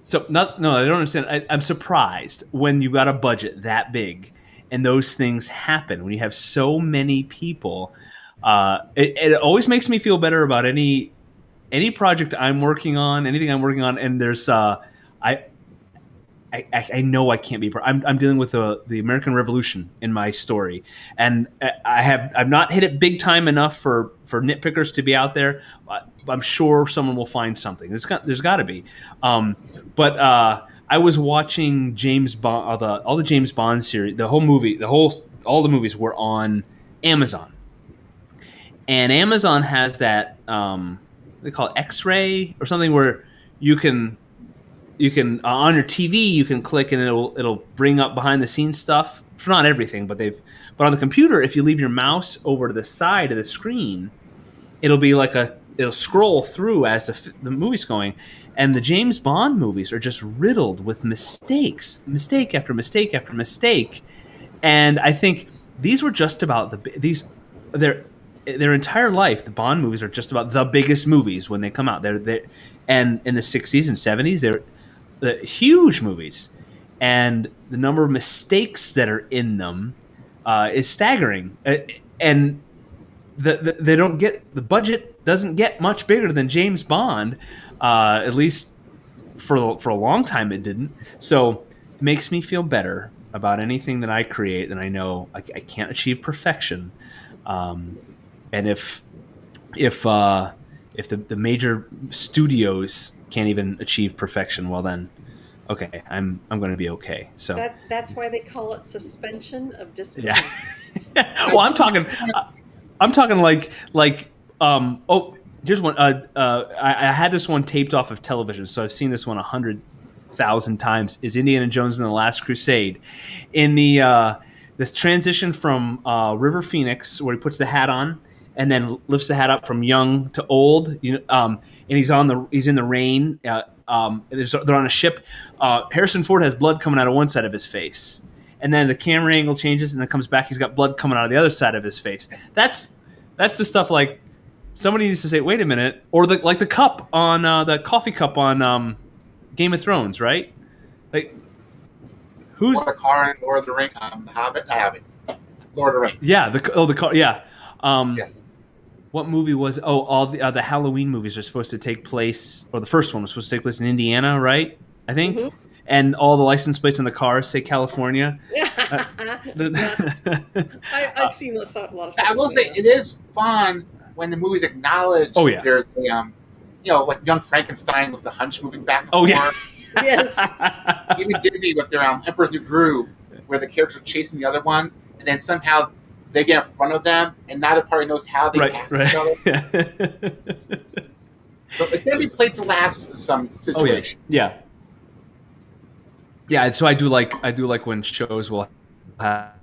don't understand. I'm surprised when you got a budget that big and those things happen when you have so many people. It always makes me feel better about any project I'm working on, anything I'm working on, and there's I know I can't be. I'm dealing with the American Revolution in my story, and I've not hit it big time enough for nitpickers to be out there. I'm sure someone will find something. There's got to be. But I was watching James Bond, all the James Bond series, all the movies were on Amazon, and Amazon has that they call it X-ray or something where you can on your TV you can click and it'll bring up behind the scenes stuff for not everything, but on the computer, if you leave your mouse over to the side of the screen, it'll be like it'll scroll through as the movie's going, and the James Bond movies are just riddled with mistake after mistake after mistake, and I think these were just about their entire life. The Bond movies are just about the biggest movies when they come out. And in the 60s and 70s, they're huge movies, and the number of mistakes that are in them is staggering. and they don't get, the budget doesn't get much bigger than James Bond, at least for a long time it didn't. So it makes me feel better about anything that I create, and I know I can't achieve perfection. And if the major studios can't even achieve perfection, well then, okay, I'm going to be okay. So that's why they call it suspension of disbelief. Yeah. Well, I'm talking like oh, here's one. I had this one taped off of television, so I've seen this one 100,000 times. Is Indiana Jones and the Last Crusade? In the this transition from River Phoenix, where he puts the hat on and then lifts the hat up from young to old, and he's in the rain. They're on a ship. Harrison Ford has blood coming out of one side of his face, and then the camera angle changes, and then comes back. He's got blood coming out of the other side of his face. That's the stuff like somebody needs to say, "Wait a minute," or the cup on the coffee cup on Game of Thrones, right? Like who's the car in Lord of the Rings? The Hobbit. I have it. Lord of the Rings. Yeah. The car. Yeah. Yes. What movie was? Oh, all the Halloween movies are supposed to take place, or the first one was supposed to take place in Indiana, right? I think. Mm-hmm. And all the license plates on the cars say California. Yeah. I've seen a lot of stuff. I will say it is fun when the movies acknowledge. Oh yeah. There's a like Young Frankenstein with the hunch moving back and forth. Yeah. Yes. Even Disney with their Emperor's New Groove, where the characters are chasing the other ones, and then somehow they get in front of them, and neither party knows how they pass each other. So it can be played for laughs in some situations. Oh, yeah. Yeah, so I do like when shows will have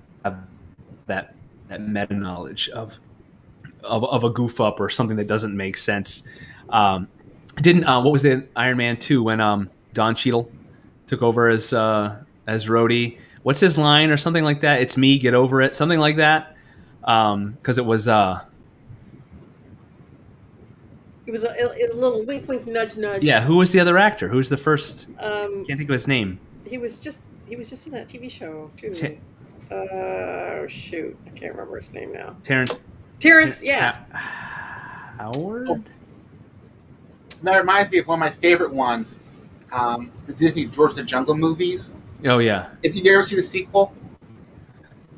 that meta knowledge of a goof up or something that doesn't make sense. Didn't what was it, Iron Man 2 when Don Cheadle took over as Rhodey? What's his line or something like that? It's me, get over it, something like that. Because it was a little wink, wink, nudge, nudge. Yeah, who was the other actor? Who's the first? Can't think of his name. He was just in that TV show too. Shoot, I can't remember his name now. Terrence, yeah. Howard. Oh. That reminds me of one of my favorite ones, the Disney George the Jungle movies. Oh yeah. If you ever see the sequel.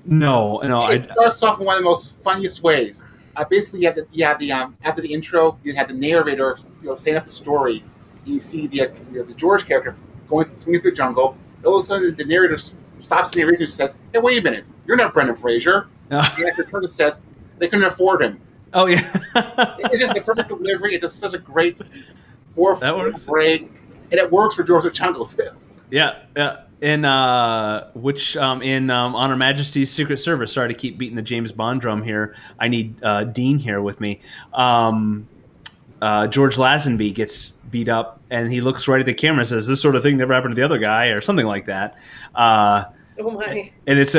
No. It starts off in one of the most funniest ways. Basically, you have the after the intro, you have the narrator, saying up the story. You see the George character swinging through the jungle. All of a sudden, the narrator stops the narration and says, "Hey, wait a minute! You're not Brendan Fraser." The actor turns and says, "They couldn't afford him." Oh yeah. It's just the perfect delivery. It's just such a great break, and it works for George the Jungle too. Yeah. In in On Her Majesty's Secret Service. Sorry to keep beating the James Bond drum here. I need Dean here with me. George Lazenby gets beat up, and he looks right at the camera and says, "This sort of thing never happened to the other guy," or something like that. Oh my! And it's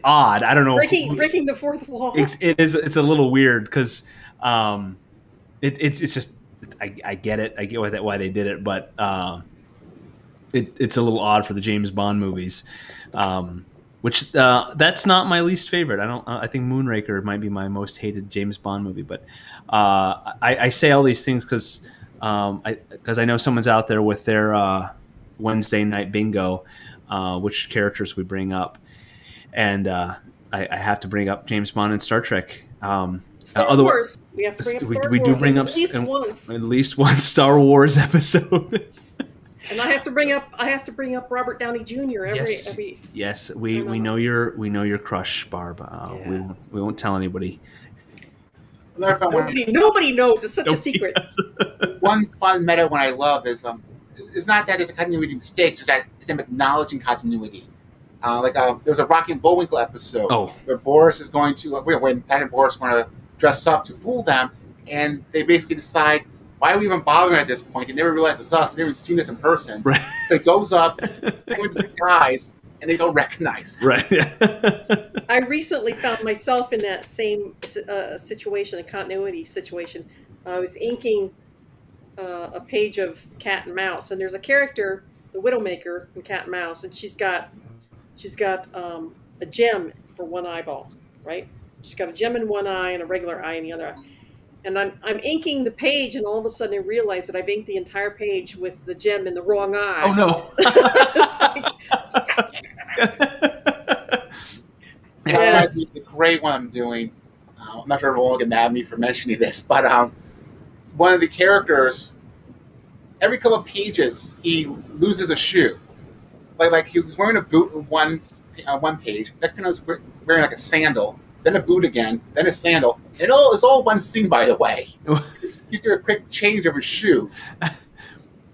odd. I don't know. Breaking the fourth wall. It's a little weird because it's just I get it. I get why they did it, but. It's a little odd for the James Bond movies, which that's not my least favorite. I think Moonraker might be my most hated James Bond movie. But I say all these things because I know someone's out there with their Wednesday night bingo, which characters we bring up, and I have to bring up James Bond and Star Trek. Star Wars. We have to bring up Star Wars. We do bring up at least one Star Wars episode. And I have to bring up Robert Downey Jr. every. Yes, we know your crush, Barb. We won't tell anybody. Nobody knows. It's such a secret. One fun meta one I love is it's not that it's a continuity mistake, it's just that it's them acknowledging continuity. There's a Rocky and Bullwinkle episode where Boris is going to when Pat and Boris want to dress up to fool them, and they basically decide, why are we even bothering at this point? They never realize it's us. They've never seen us in person. Right. So it goes up with disguise, and they don't recognize them. Right. I recently found myself in that same situation, a continuity situation. I was inking a page of Cat and Mouse, and there's a character, the Widowmaker in Cat and Mouse, and she's got a gem for one eyeball, right? she's got a gem in one eye and a regular eye in the other eye. And I'm inking the page, and all of a sudden I realize that I've inked the entire page with the gem in the wrong eye. Oh no! Yes. The great one I'm doing. I'm not sure if everyone will get mad at me for mentioning this, but one of the characters, every couple of pages, he loses a shoe. Like he was wearing a boot in one page. Next thing I was wearing like a sandal, then a boot again, then a sandal. It's all one scene, by the way. He's doing a quick change of his shoes.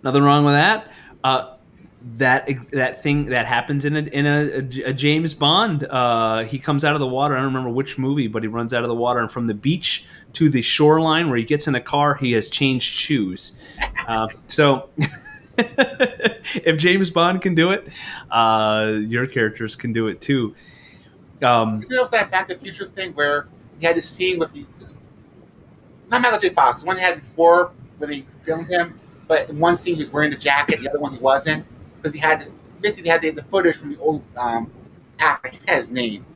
Nothing wrong with that. That thing that happens in a James Bond. He comes out of the water. I don't remember which movie, but he runs out of the water, and from the beach to the shoreline where he gets in a car, he has changed shoes. So if James Bond can do it, your characters can do it too. You know that Back to the Future thing where he had this scene with not Michael J. Fox, the one he had before when he filmed him, but in one scene he was wearing the jacket, the other one he wasn't, because he had the footage from the old actor. I forget his name,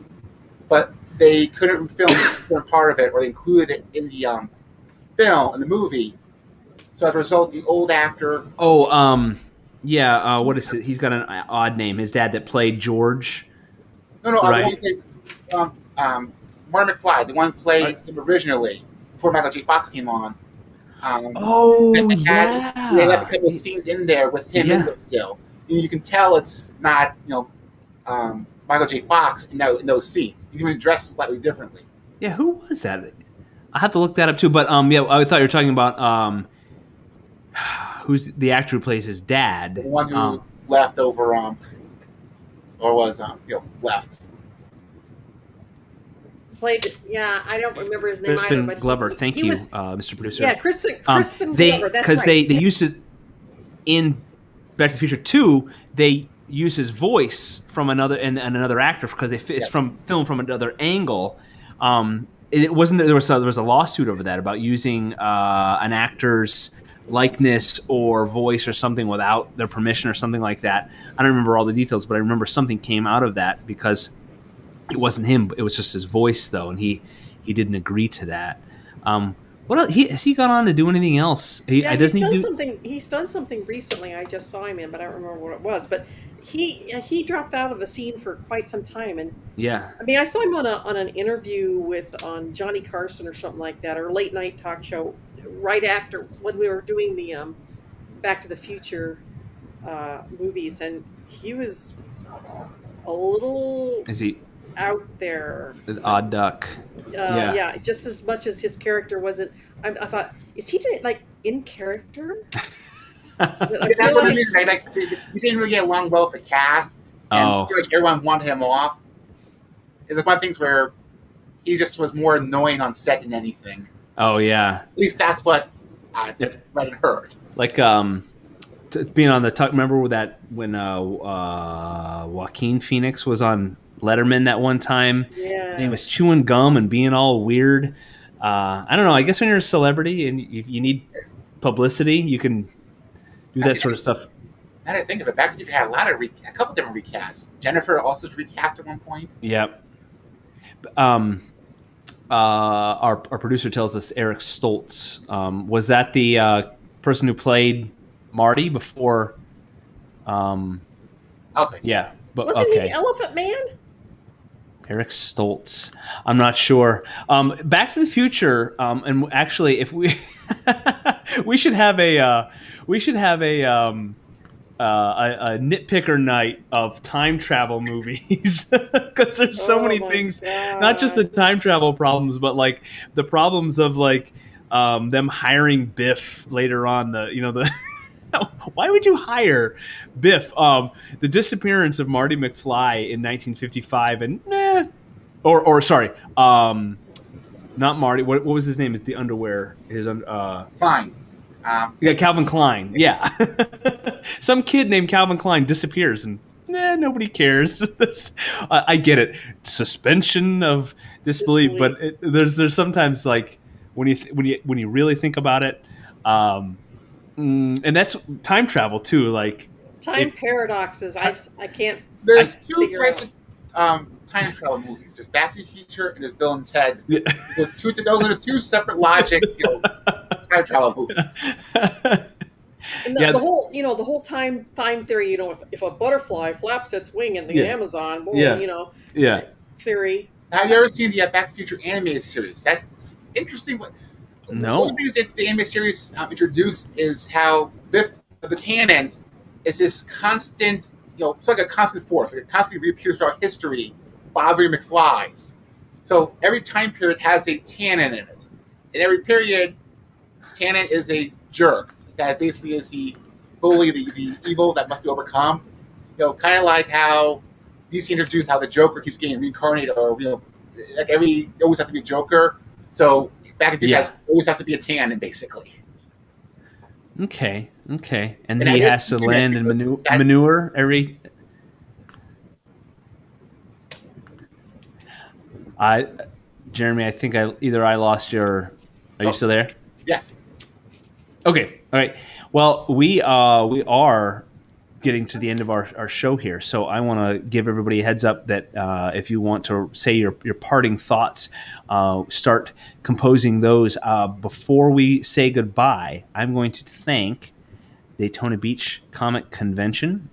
but they couldn't film a certain part of it, or they included it in the film in the movie. So as a result, the old actor. Yeah. What is it? He's got an odd name. His dad that played George. No, right. the one played Marty McFly, the one played him originally before Michael J. Fox came on. They had a couple of scenes in there with him in it still. And you can tell it's not Michael J. Fox in those scenes. He's even dressed slightly differently. Yeah, who was that? I have to look that up too. But I thought you were talking about who's the actor who plays his dad, the one who left over or was left. Played, I don't remember his name Crispin either. But Glover, thank you, Mr. Producer. Yeah, Crispin Glover. That's because right. they used to in Back to the Future 2, they use his voice from another actor because it's filmed from another angle. It wasn't there was a lawsuit over that about using an actor's likeness or voice or something without their permission or something like that. I don't remember all the details, but I remember something came out of that because it wasn't him. It was just his voice, though, and he didn't agree to that. What else? Has he gone on to do anything else? He's done something recently. I just saw him in, but I don't remember what it was. But he dropped out of the scene for quite some time, and I saw him on an interview on Johnny Carson or something like that, or late night talk show, right after when we were doing the Back to the Future movies, and he was a little out there. An odd duck. Just as much as his character wasn't. I thought, is he in character? That's what it is. He didn't really get along well with the cast, and everyone wanted him off. It's one of the things where he just was more annoying on set than anything. Oh yeah. At least that's what I read and heard. Like being on the talk. Remember that when Joaquin Phoenix was on Letterman that one time? Yeah. And he was chewing gum and being all weird. I don't know. I guess when you're a celebrity and you need publicity, you can do that sort of stuff. Now that I think of it, Back to the Future had a couple different recasts. Jennifer also was recast at one point. Yep. Our producer tells us Eric Stoltz. Was that the person who played Marty before? Okay. Yeah. But, wasn't he the Elephant Man? Eric Stoltz. I'm not sure. Back to the Future, and actually, if we we should have a nitpicker night of time travel movies because there's so many things, not just the time travel problems, but like the problems of them hiring Biff later on. Why would you hire Biff? The disappearance of Marty McFly in 1955, and not Marty. What was his name? It's the underwear. Klein. Calvin Klein. Yeah, some kid named Calvin Klein disappears, and nobody cares. I get it, suspension of disbelief, but there's sometimes when you really think about it. And that's time travel too, time paradoxes. I can't. There's two types of time travel movies. There's Back to the Future and there's Bill and Ted. Yeah. Those are the two separate logic time travel movies. And the whole time theory. If a butterfly flaps its wing in the Amazon, theory. Have you ever seen the Back to the Future animated series? That's interesting. No. One of the things that the animated series introduced is how Biff, the tannins, is this constant, it's like a constant force. It constantly reappears throughout history, bothering McFlies. So every time period has a tannin in it. In every period, tannin is a jerk. That basically is the bully, the evil that must be overcome. Kind of like how DC introduced how the Joker keeps getting reincarnated, or always has to be a Joker. So Back in the Future always has to be a tannin, basically. Okay. And he has to land in manure every. Jeremy, I think I lost your. Are you still there? Yes. Okay. All right. Well, we are getting to the end of our show here, so I want to give everybody a heads up that if you want to say your parting thoughts, start composing those before we say goodbye. I'm going to thank Daytona Beach Comic Convention.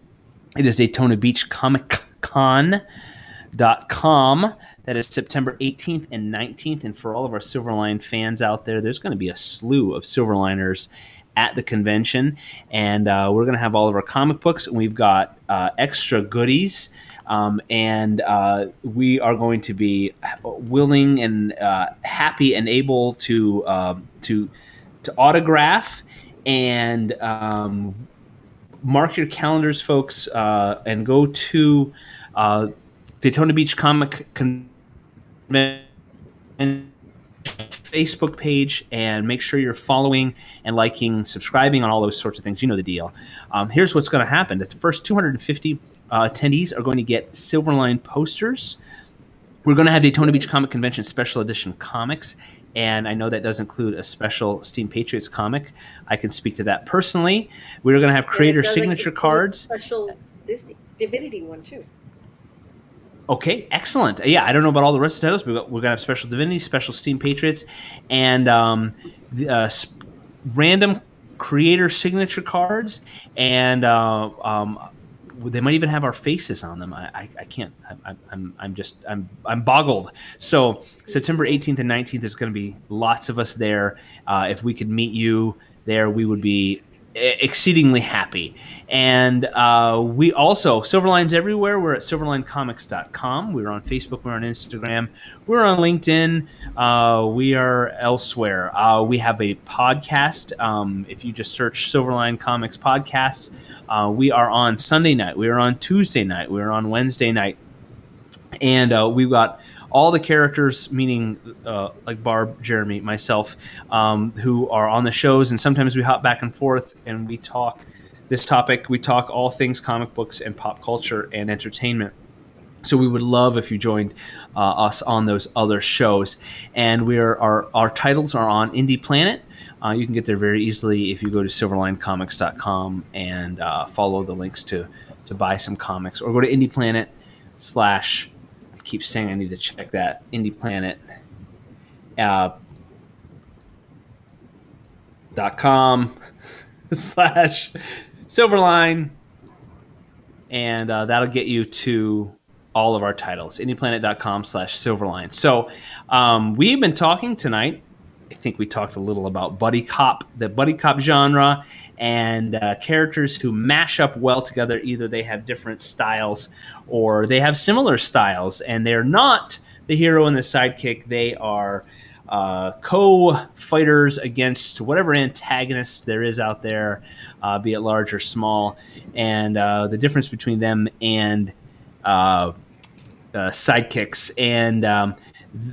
It is Daytona Beach Comic Con.com. That is September 18th and 19th. And for all of our Silverline fans out there, there's going to be a slew of Silverliners at the convention. And we're going to have all of our comic books. And we've got extra goodies. And we are going to be willing and happy and able to autograph and mark your calendars, folks, and go to Daytona Beach Comic Convention Facebook page and make sure you're following and liking, subscribing on all those sorts of things. You know the deal. Here's what's going to happen. The first 250 attendees are going to get Silverline posters. We're going to have Daytona Beach Comic Convention Special Edition comics, and I know that does include a special Steam Patriots comic. I can speak to that personally. We're going to have creator signature cards. Special Divinity one too. Okay, excellent. Yeah, I don't know about all the rest of the titles, but we're going to have special Divinity, special Steam Patriots, and random creator signature cards, and they might even have our faces on them. I can't. I'm boggled. So September 18th and 19th, there's going to be lots of us there. If we could meet you there, we would be exceedingly happy. And we also, Silverline's everywhere. We're at silverlinecomics.com. We're on Facebook. We're on Instagram. We're on LinkedIn. We are elsewhere. We have a podcast. If you just search Silverline Comics Podcasts, we are on Sunday night. We are on Tuesday night. We are on Wednesday night. And we've got all the characters, meaning like Barb, Jeremy, myself, who are on the shows, and sometimes we hop back and forth and we talk this topic. We talk all things comic books and pop culture and entertainment. So we would love if you joined us on those other shows. And our titles are on Indie Planet. You can get there very easily if you go to silverlinecomics.com and follow the links to buy some comics, or go to Indie Planet / keep saying I need to check that, Indie Planet .com / Silverline, and that'll get you to all of our titles, indieplanet.com / Silverline. So we've been talking tonight. I think we talked a little about buddy cop, the buddy cop genre, and characters who mash up well together. Either they have different styles or they have similar styles, and they're not the hero and the sidekick. They are co-fighters against whatever antagonists there is out there, be it large or small. And the difference between them and sidekicks, and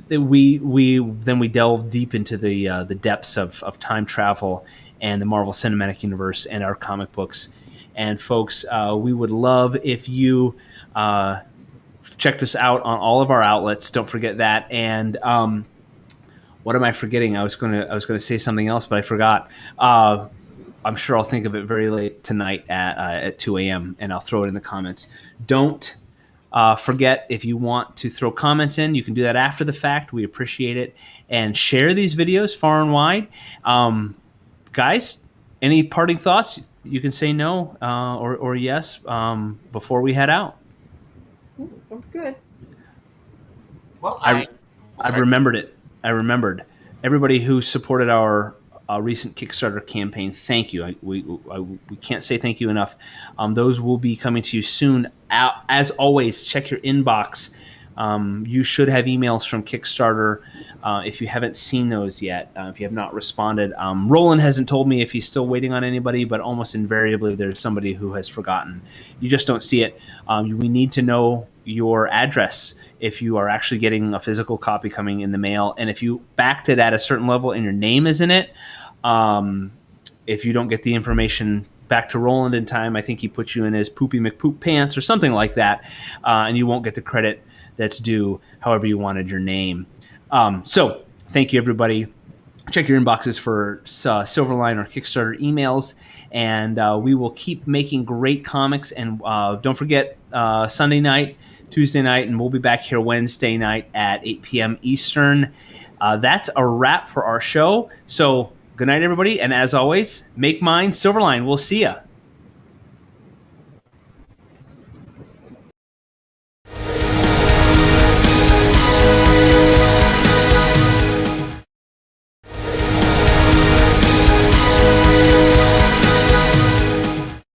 we delve deep into the depths of time travel and the Marvel Cinematic Universe and our comic books. And folks, we would love if you checked us out on all of our outlets. Don't forget that. And what am I forgetting? I was going to say something else, but I forgot. I'm sure I'll think of it very late tonight at 2 a.m. and I'll throw it in the comments. Don't forget, if you want to throw comments in, you can do that after the fact. We appreciate it. And share these videos far and wide. Guys, any parting thoughts? You can say no or yes before we head out. I'm good. Well, I remembered it. I remembered. Everybody who supported our recent Kickstarter campaign, thank you. We can't say thank you enough. Those will be coming to you soon. As always, check your inbox. You should have emails from Kickstarter if you haven't seen those yet, if you have not responded. Roland hasn't told me if he's still waiting on anybody, but almost invariably there's somebody who has forgotten. You just don't see it. We need to know your address if you are actually getting a physical copy coming in the mail. And if you backed it at a certain level and your name is in it, if you don't get the information back to Roland in time, I think he puts you in his Poopy McPoop pants or something like that, and you won't get the credit that's due however you wanted your name. So thank you, everybody. Check your inboxes for Silverline or Kickstarter emails, and we will keep making great comics. And don't forget Sunday night, Tuesday night, and we'll be back here Wednesday night at 8 p.m. Eastern. That's a wrap for our show. So good night, everybody. And as always, make mine Silverline. We'll see ya.